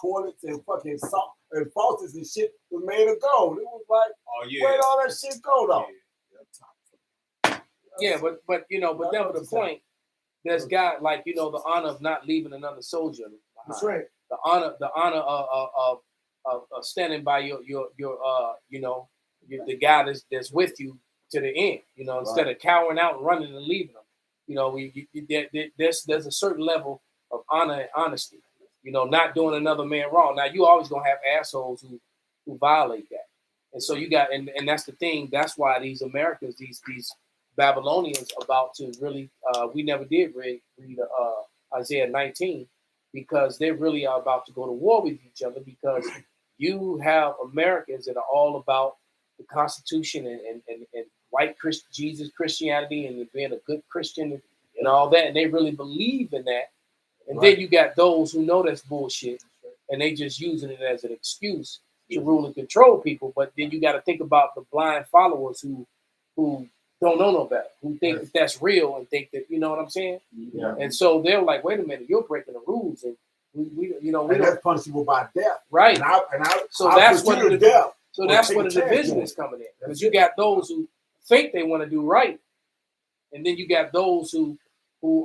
toilets and fucking salt and faucets and shit was made of gold. It was like, where'd all that shit go though? yeah, but you know, but that was the point. There's got like the honor of not leaving another soldier behind. That's right. The honor of standing by your the guy that's with you to the end. Instead of cowering out and running and leaving them. There's a certain level of honor and honesty. Not doing another man wrong. Now you always gonna have assholes who violate that, and so you got and that's the thing. That's why these Americans, these Babylonians, about to really we never did read Isaiah 19 because they really are about to go to war with each other because you have Americans that are all about the Constitution and white Christianity and being a good Christian and all that, and they really believe in that. And then you got those who know that's bullshit and they just using it as an excuse to rule and control people. But then you got to think about the blind followers who don't know no better, who think that that's real and think that, you know what I'm saying? Yeah. And so they're like, wait a minute, you're breaking the rules. And we that's punishable by death. Right. So that's what the death. So that's where the division is coming in. Because you got those who think they want to do right. And then you got those who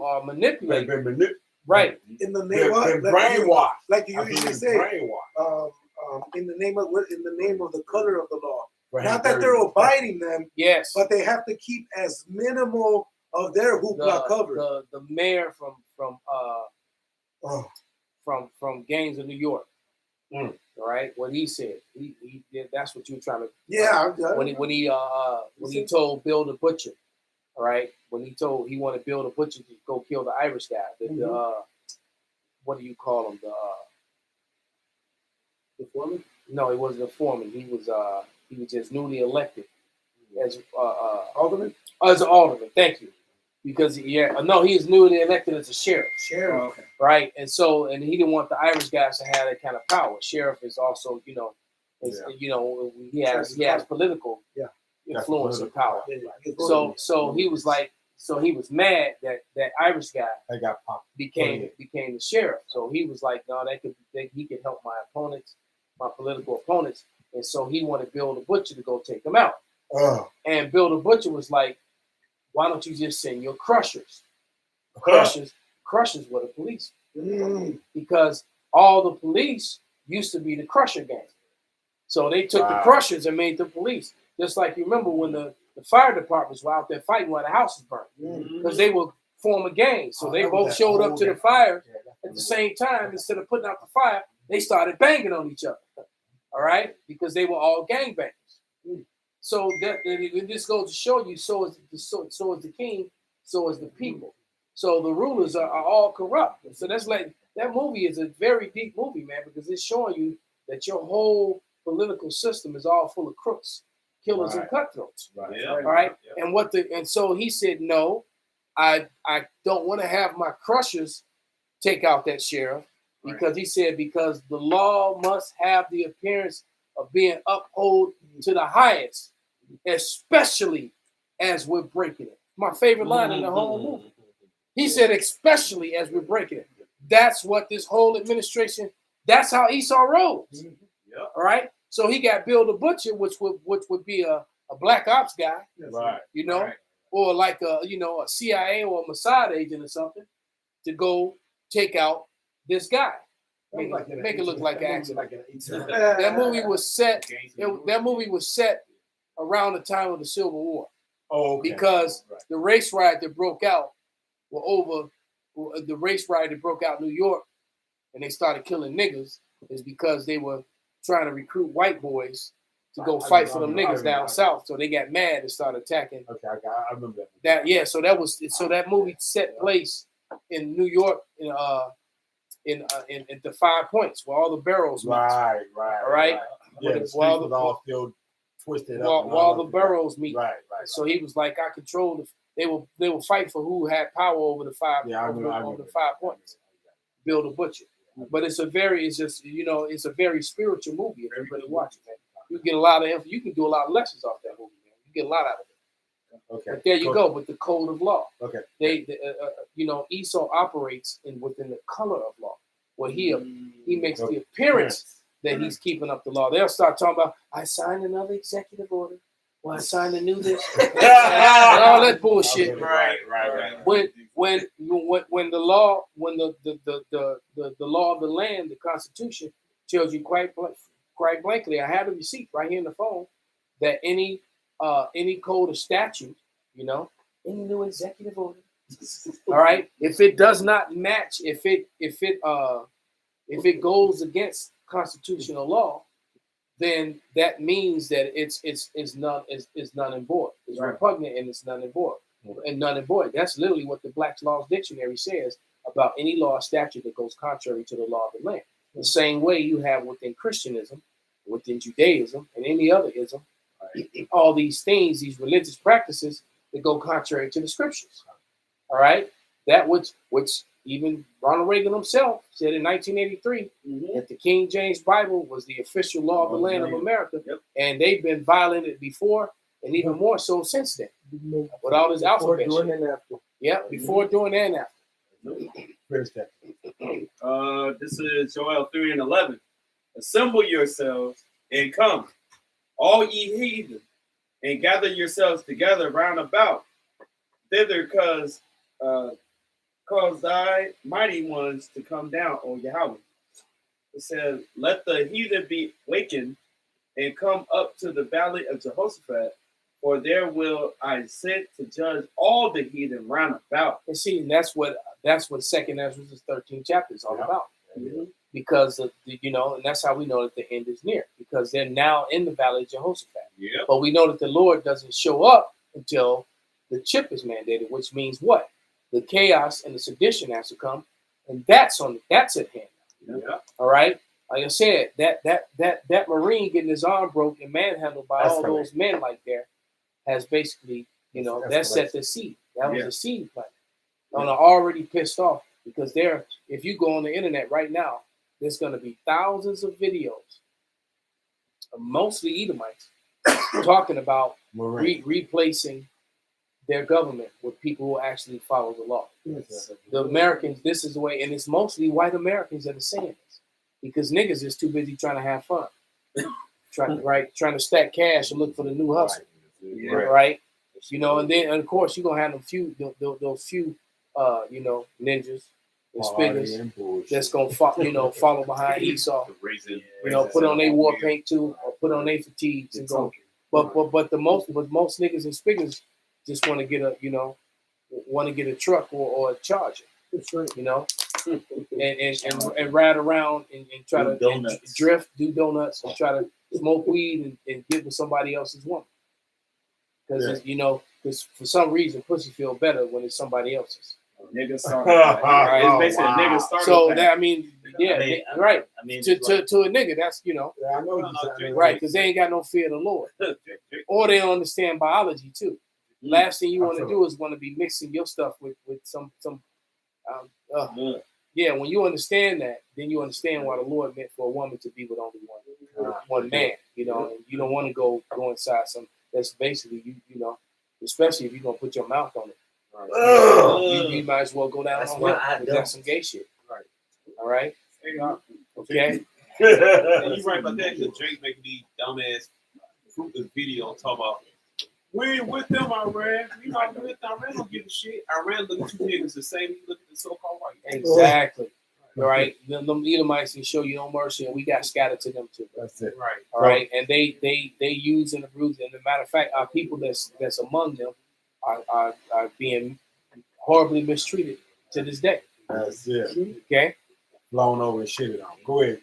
are manipulating. Right. In the name of brainwashed. Like you usually say, in the name of the color of the law. Not that they're abiding them, yes, but they have to keep as minimal of their hoopla covered. The mayor from Gangs of New York, right? What he said, he that's what you're trying to. When he told Bill the Butcher, right? When he wanted Bill the Butcher to go kill the Irish guy, what do you call him? The foreman? No, he wasn't a foreman. He was just newly elected as alderman. As an alderman, thank you. Because he is newly elected as a sheriff. Sheriff, okay. Right, and he didn't want the Irish guys to have that kind of power. Sheriff is also, he has political influence and power. So he was like, he was mad that Irish guy became the sheriff. So he was like, no, he could help my opponents, my political opponents. And so he wanted Bill the Butcher to go take them out. And Bill the Butcher was like, why don't you just send your crushers? Crushers were the police. Because all the police used to be the crusher gang. So they took the crushers and made them police. Just like you remember when the fire departments were out there fighting while the house was burning. Because they would form a gang. So they both showed up to the fire at the same time. Instead of putting out the fire, they started banging on each other. All right, because they were all gangbangers. So this goes to show you, so is the king, so is the people. So the rulers are all corrupt. So that's like that movie is a very deep movie, man, because it's showing you that your whole political system is all full of crooks, killers, and cutthroats. Right. All right. Yeah. And so he said, no, I don't want to have my crushers take out that sheriff. Because he said, because the law must have the appearance of being upheld to the highest, especially as we're breaking it. My favorite line in the whole movie. He said, especially as we're breaking it. That's what this whole administration, that's how Esau rolls. All right. So he got Bill the Butcher, which would be a black ops guy, or like a CIA or a Mossad agent or something to go take out this guy. Make it look like an accident. accident. That movie was set. That movie was set around the time of the Civil War. Oh, okay. Because Right. the race riot that broke out were over. The race riot that broke out in New York, and they started killing niggas, is because they were trying to recruit white boys to go fight for them niggas down south. So they got mad and started attacking. Okay, I remember that. So that movie set place in New York in the 5 Points where all the barrels meet. Right. All right. Yeah, the streets was all filled, twisted up. While the barrels meet. Right. So he was like, I control they will fight for who had power over the 5 over the 5 Points. Bill the Butcher. But it's a very spiritual movie if you really watch it, man. You get a lot of you can do a lot of lessons off that movie, man. You get a lot out of it. Okay. But there you go with the code of law. Okay. Esau operates within the color of law, where he makes the appearance that he's keeping up the law. They'll start talking about, I signed another executive order. Well, I signed a new this. And all that bullshit. Right. When the law, when the law of the land, the Constitution tells you quite blankly, I have a receipt right here in the phone that any code of statute, any new executive order, all right, if it does not match, if it goes against constitutional law, then that means that it's null and void. It's repugnant and it's null and void. And null and void. That's literally what the Black's Laws Dictionary says about any law or statute that goes contrary to the law of the land. The same way you have within Christianism, within Judaism, and any other ism, all these things, these religious practices that go contrary to the scriptures. All right? That which even Ronald Reagan himself said in 1983 that the King James Bible was the official law of the land of America, and they've been violated before and even more so since then. With all this alphabet Before, during, shit. and after. Yeah, before, during, and after. Where's that? This is Joel 3:11. Assemble yourselves and come, all ye heathen, and gather yourselves together round about thither, cause thy mighty ones to come down, O Yahweh. It says, let the heathen be wakened and come up to the valley of Jehoshaphat, for there will I sit to judge all the heathen round about. And see, and that's what 2nd Ezra's 13th chapter is all about. Because of and that's how we know that the end is near, because they're now in the valley of Jehoshaphat. Yeah. But we know that the Lord doesn't show up until the chip is mandated, which means what? The chaos and the sedition has to come, and that's at hand. Yeah. All right. Like I said, that Marine getting his arm broke and manhandled by all those men like there has basically, that set the seed. That was a seed plant. And I'm already pissed off because if you go on the internet right now, there's going to be thousands of videos, mostly Edomites, talking about replacing their government with people who actually follow the law. The Americans, this is the way, and it's mostly white Americans that are saying this because niggas is too busy trying to have fun, trying to stack cash and look for the new hustle, right? And then of course you're gonna have those few ninjas and spiggers that's gonna follow behind Esau, put on their war paint too, or put on their fatigues and go. But most niggas and spiggers just want to get a truck or a Charger, and ride around and try to drift, do donuts, and try to smoke weed and get with somebody else's woman. Because for some reason pussy feel better when it's somebody else's. Niggas started. It's basically niggas started. So that right. To a nigga, that's I know right, because they ain't got no fear of the Lord, or they don't understand biology too. Last thing you want to do is want to be mixing your stuff with some. When you understand that, then you understand why the Lord meant for a woman to be with only one man. And you don't want to go inside some. That's basically especially if you're gonna put your mouth on it. You might as well go down on that. That's some gay shit. Right. All right. Okay. And you right about that because Drake making these dumbass fruitless videos talking about we ain't with them, Iran. We not with them. Iran don't give a shit. Iran look at you niggas the same. You look at the so-called white. Exactly. All right, them Edomites can show you no mercy, and we got scattered to them too. That's it. Right. All right, and they use and abuse. And as a matter of fact, our people that's among them are being horribly mistreated to this day. That's it. Okay. Blown over and shitted on. Go ahead.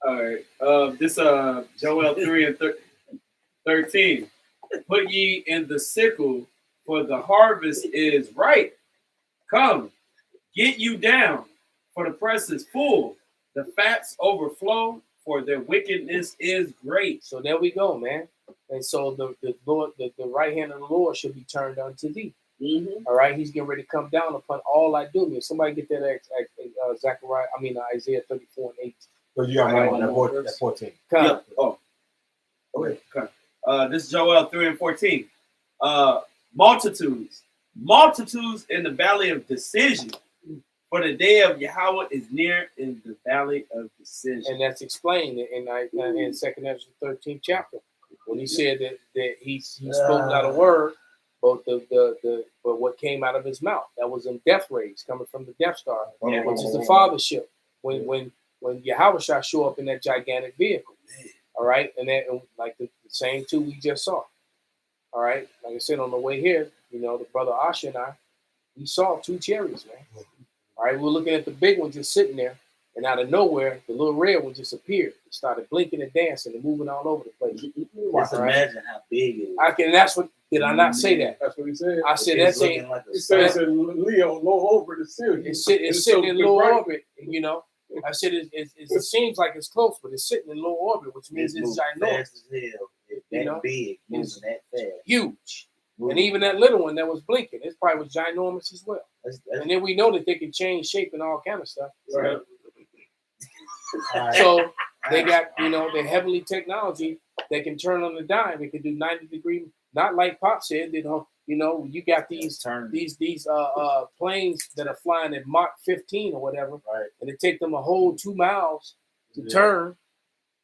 All right. This Joel 3 and 13. Put ye in the sickle, for the harvest is ripe. Come, get you down, for the press is full. The fats overflow, for their wickedness is great. So there we go, man. And so the Lord, the right hand of the Lord should be turned unto thee. Mm-hmm. All right, he's getting ready to come down upon all I do. Somebody get that Isaiah 34 and 8. So you got that 14. Yeah. Oh. Okay. This is Joel 3 and 14. Multitudes in the valley of decision. For the day of Yahweh is near in the valley of decision. And that's explained in 2 Ezra 13th chapter. When he said that he spoke not a word, but but what came out of his mouth. That was in death rays coming from the Death Star, which is the fathership. When Yahweh shall show up in that gigantic vehicle. All right, and that like the same two we just saw. All right, like I said on the way here, the brother Asha and I, we saw two chariots, man. All right, we were looking at the big one just sitting there, and out of nowhere, the little red one just appeared. It started blinking and dancing and moving all over the place. Just imagine how big it is. That's what. Did I not say that? That's what he said. I said that's it. Like He says in Leo, low orbit is serious. It's sitting in low orbit, I said it seems like it's close, but it's sitting in low orbit, which means it's ginormous. Fast as hell. It's that big, moving that fast. Huge. And even that little one that was blinking, it probably was ginormous as well. And then we know that they can change shape and all kind of stuff. Right. So they got, the heavenly technology that can turn on the dime. It can do 90-degree, not like Pop said, you got these planes that are flying at Mach 15 or whatever, right, and it take them a whole 2 miles to turn.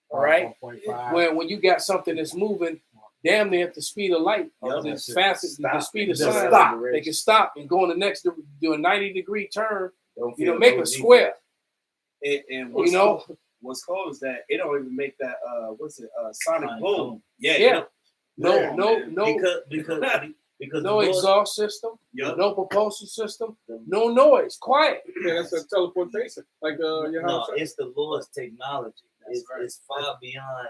All right. When you got something that's moving damn near at the speed of light, as fast as the speed of sound, they can stop and go in the next, do a 90-degree turn, make a square. And what's cool is that it don't even make that sonic boom. Yeah. No, because no exhaust system, no propulsion system, no noise, quiet. Yeah, that's a teleportation. Like it's the Lord's technology. It's far beyond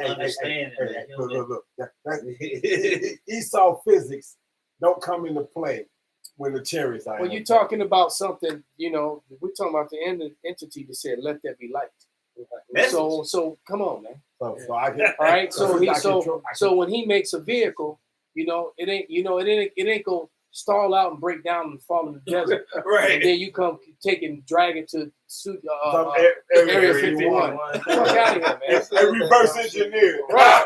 understanding. Look. Esau physics don't come into play when the chariots are. When you're talking about something, we're talking about the entity that said, "Let there be light." So come on, man. So I get all right. So when he makes a vehicle, it ain't gonna stall out and break down and fall in the desert. Right. And then you come take and drag it to Area 51. Fuck out of here, man. And reverse engineer. Right.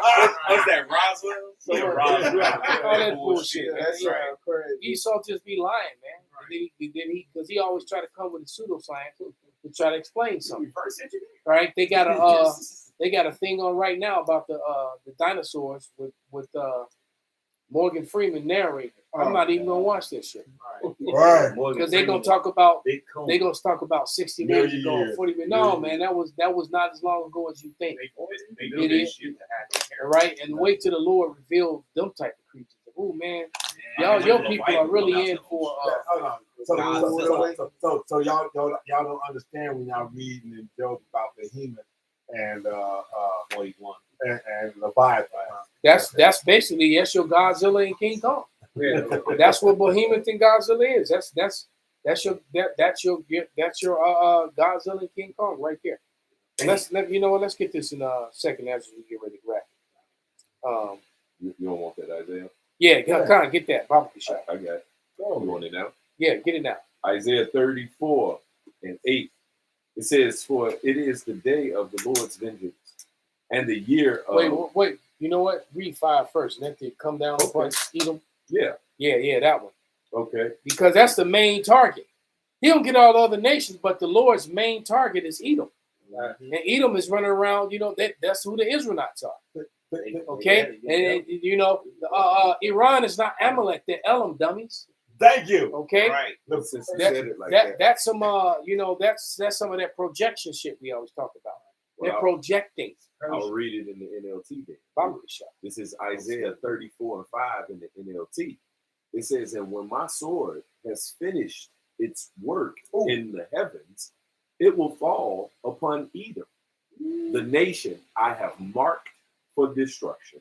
What's that, Roswell? Yeah, Roswell. All that bullshit. That's right. Crazy. Esau just be lying, man. Right. Because he always try to come with a pseudoscience to try to explain something. Right? They got a thing on right now about the dinosaurs with Morgan Freeman narrating. I'm not even gonna watch this shit. Right. Because they're gonna talk about 60 years ago, 40 years. No, man, that was not as long ago as you think. Right? And wait till the Lord reveals them type of creatures. Oh man, your people are really in for So y'all don't understand when y'all reading in Job about Behemoth and 41 and Leviathan. That's basically your Godzilla and King Kong. Yeah. That's what Behemoth and Godzilla is. That's your Godzilla and King Kong right there. And let's get this in a second as we get ready to wrap. You don't want that, Isaiah? Yeah, kind of get that barbecue shot. I got it. You want it now? Yeah, get it now. Isaiah 34 and 8. It says, "For it is the day of the Lord's vengeance, and the year of..." Wait. You know what? Read 5 first, and then they come down and eat them. Yeah, that one. Okay. Because that's the main target. He don't get all the other nations, but the Lord's main target is Edom. And Edom is running around. That's who the Israelites are. Okay, and Iran is not Amalek. They're Elam, dummies. Thank you. Okay, Right. Look, since you That- said it like that. that's some that's some of that projection shit we always talk about. They're Well, projecting. I'll read it in the NLT then. Barbershop. This is Isaiah 34:5 in the NLT. It says, and when my sword has finished its work in the heavens, it will fall upon Edom, the nation I have marked for destruction.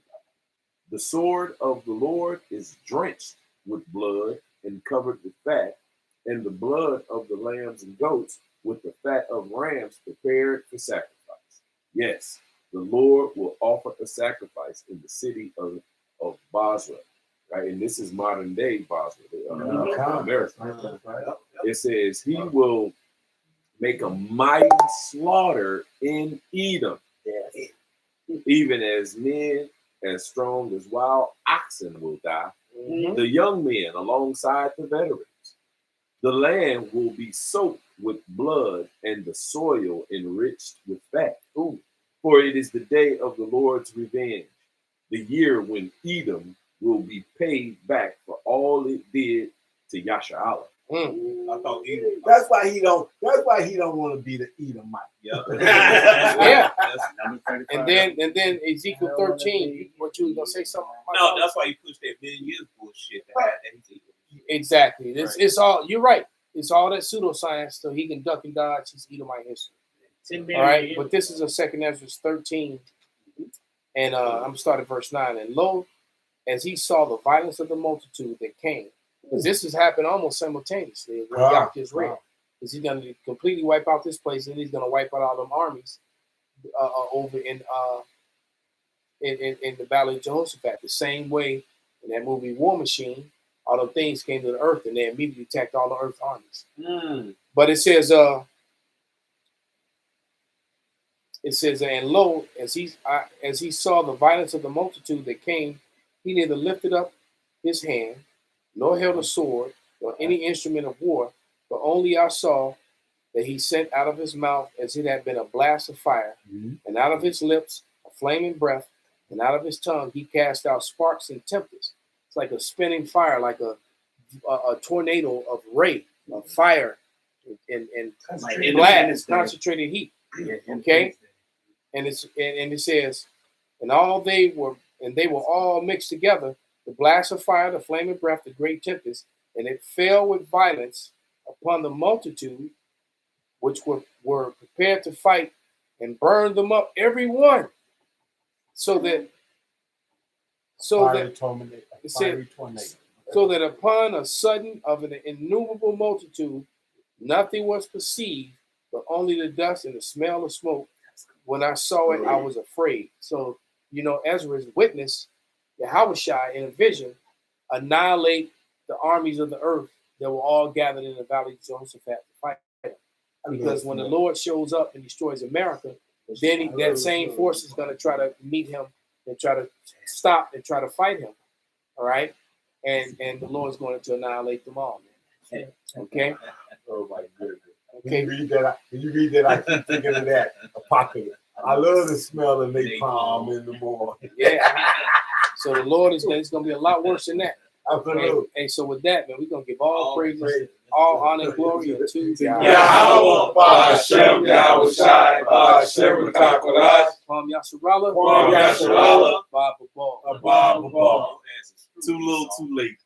The sword of the Lord is drenched with blood and covered with fat, and the blood of the lambs and goats with the fat of rams prepared for sacrifice. Yes, the Lord will offer a sacrifice in the city of Basra, right? And this is modern day Basra, America. It says he will make a mighty slaughter in Edom, even as men as strong as wild oxen will die, the young men alongside the veterans. The land will be soaked with blood and the soil enriched with fat. For it is the day of the Lord's revenge, the year when Edom will be paid back for all it did to Yasharallah. I thought Edom. That's why he don't want to be the Edomite. Yeah. Yeah. That's And then Ezekiel 13. What you gonna say something? no, that's why you pushed that million years bullshit. Exactly. It's all. You're right. It's all that pseudoscience, so he can duck and dodge his Edomite history. All right, but this is a 2 Ezra 13, and I'm starting verse 9. And lo, as he saw the violence of the multitude that came, because this has happened almost simultaneously when Yah is real. Because he's going to completely wipe out this place, and he's going to wipe out all them armies over in the Valley of Jehoshaphat. The same way in that movie War Machine, all them things came to the earth, and they immediately attacked all the earth armies. But it says, and lo, as he saw the violence of the multitude that came, he neither lifted up his hand, nor held a sword, nor any instrument of war, but only I saw that he sent out of his mouth as it had been a blast of fire, and out of his lips a flaming breath, and out of his tongue he cast out sparks and tempests. It's like a spinning fire, like a tornado of ray, of fire, and blast, concentrated heat. Okay, and it says, and they were all mixed together, the blast of fire, the flaming breath, the great tempest, and it fell with violence upon the multitude which were prepared to fight, and burned them up every one, so that upon a sudden of an innumerable multitude nothing was perceived but only the dust and the smell of smoke. When I saw it, I was afraid. So, Ezra's witness, Yahushua in a vision, annihilate the armies of the earth that were all gathered in the Valley of Jehoshaphat to fight him. Because when the Lord shows up and destroys America, then that same force is going to try to meet him and try to stop and try to fight him. All right? And the Lord's going to annihilate them all. Man. Okay? Oh my goodness. Okay. When you read that, I keep thinking of that apocalypse. I love the smell of napalm in the morning. Yeah. So the Lord it's going to be a lot worse than that. Absolutely. And so with that, man, we're going to give all praise, all honor and glory unto Yahweh. Yahweh, Ba'ashem, Yahushai, Ba'ashem, Rakakolas, Kwam Yasharallah, Kwam Yasharallah, Baba Ball. Abba, Too little, too late.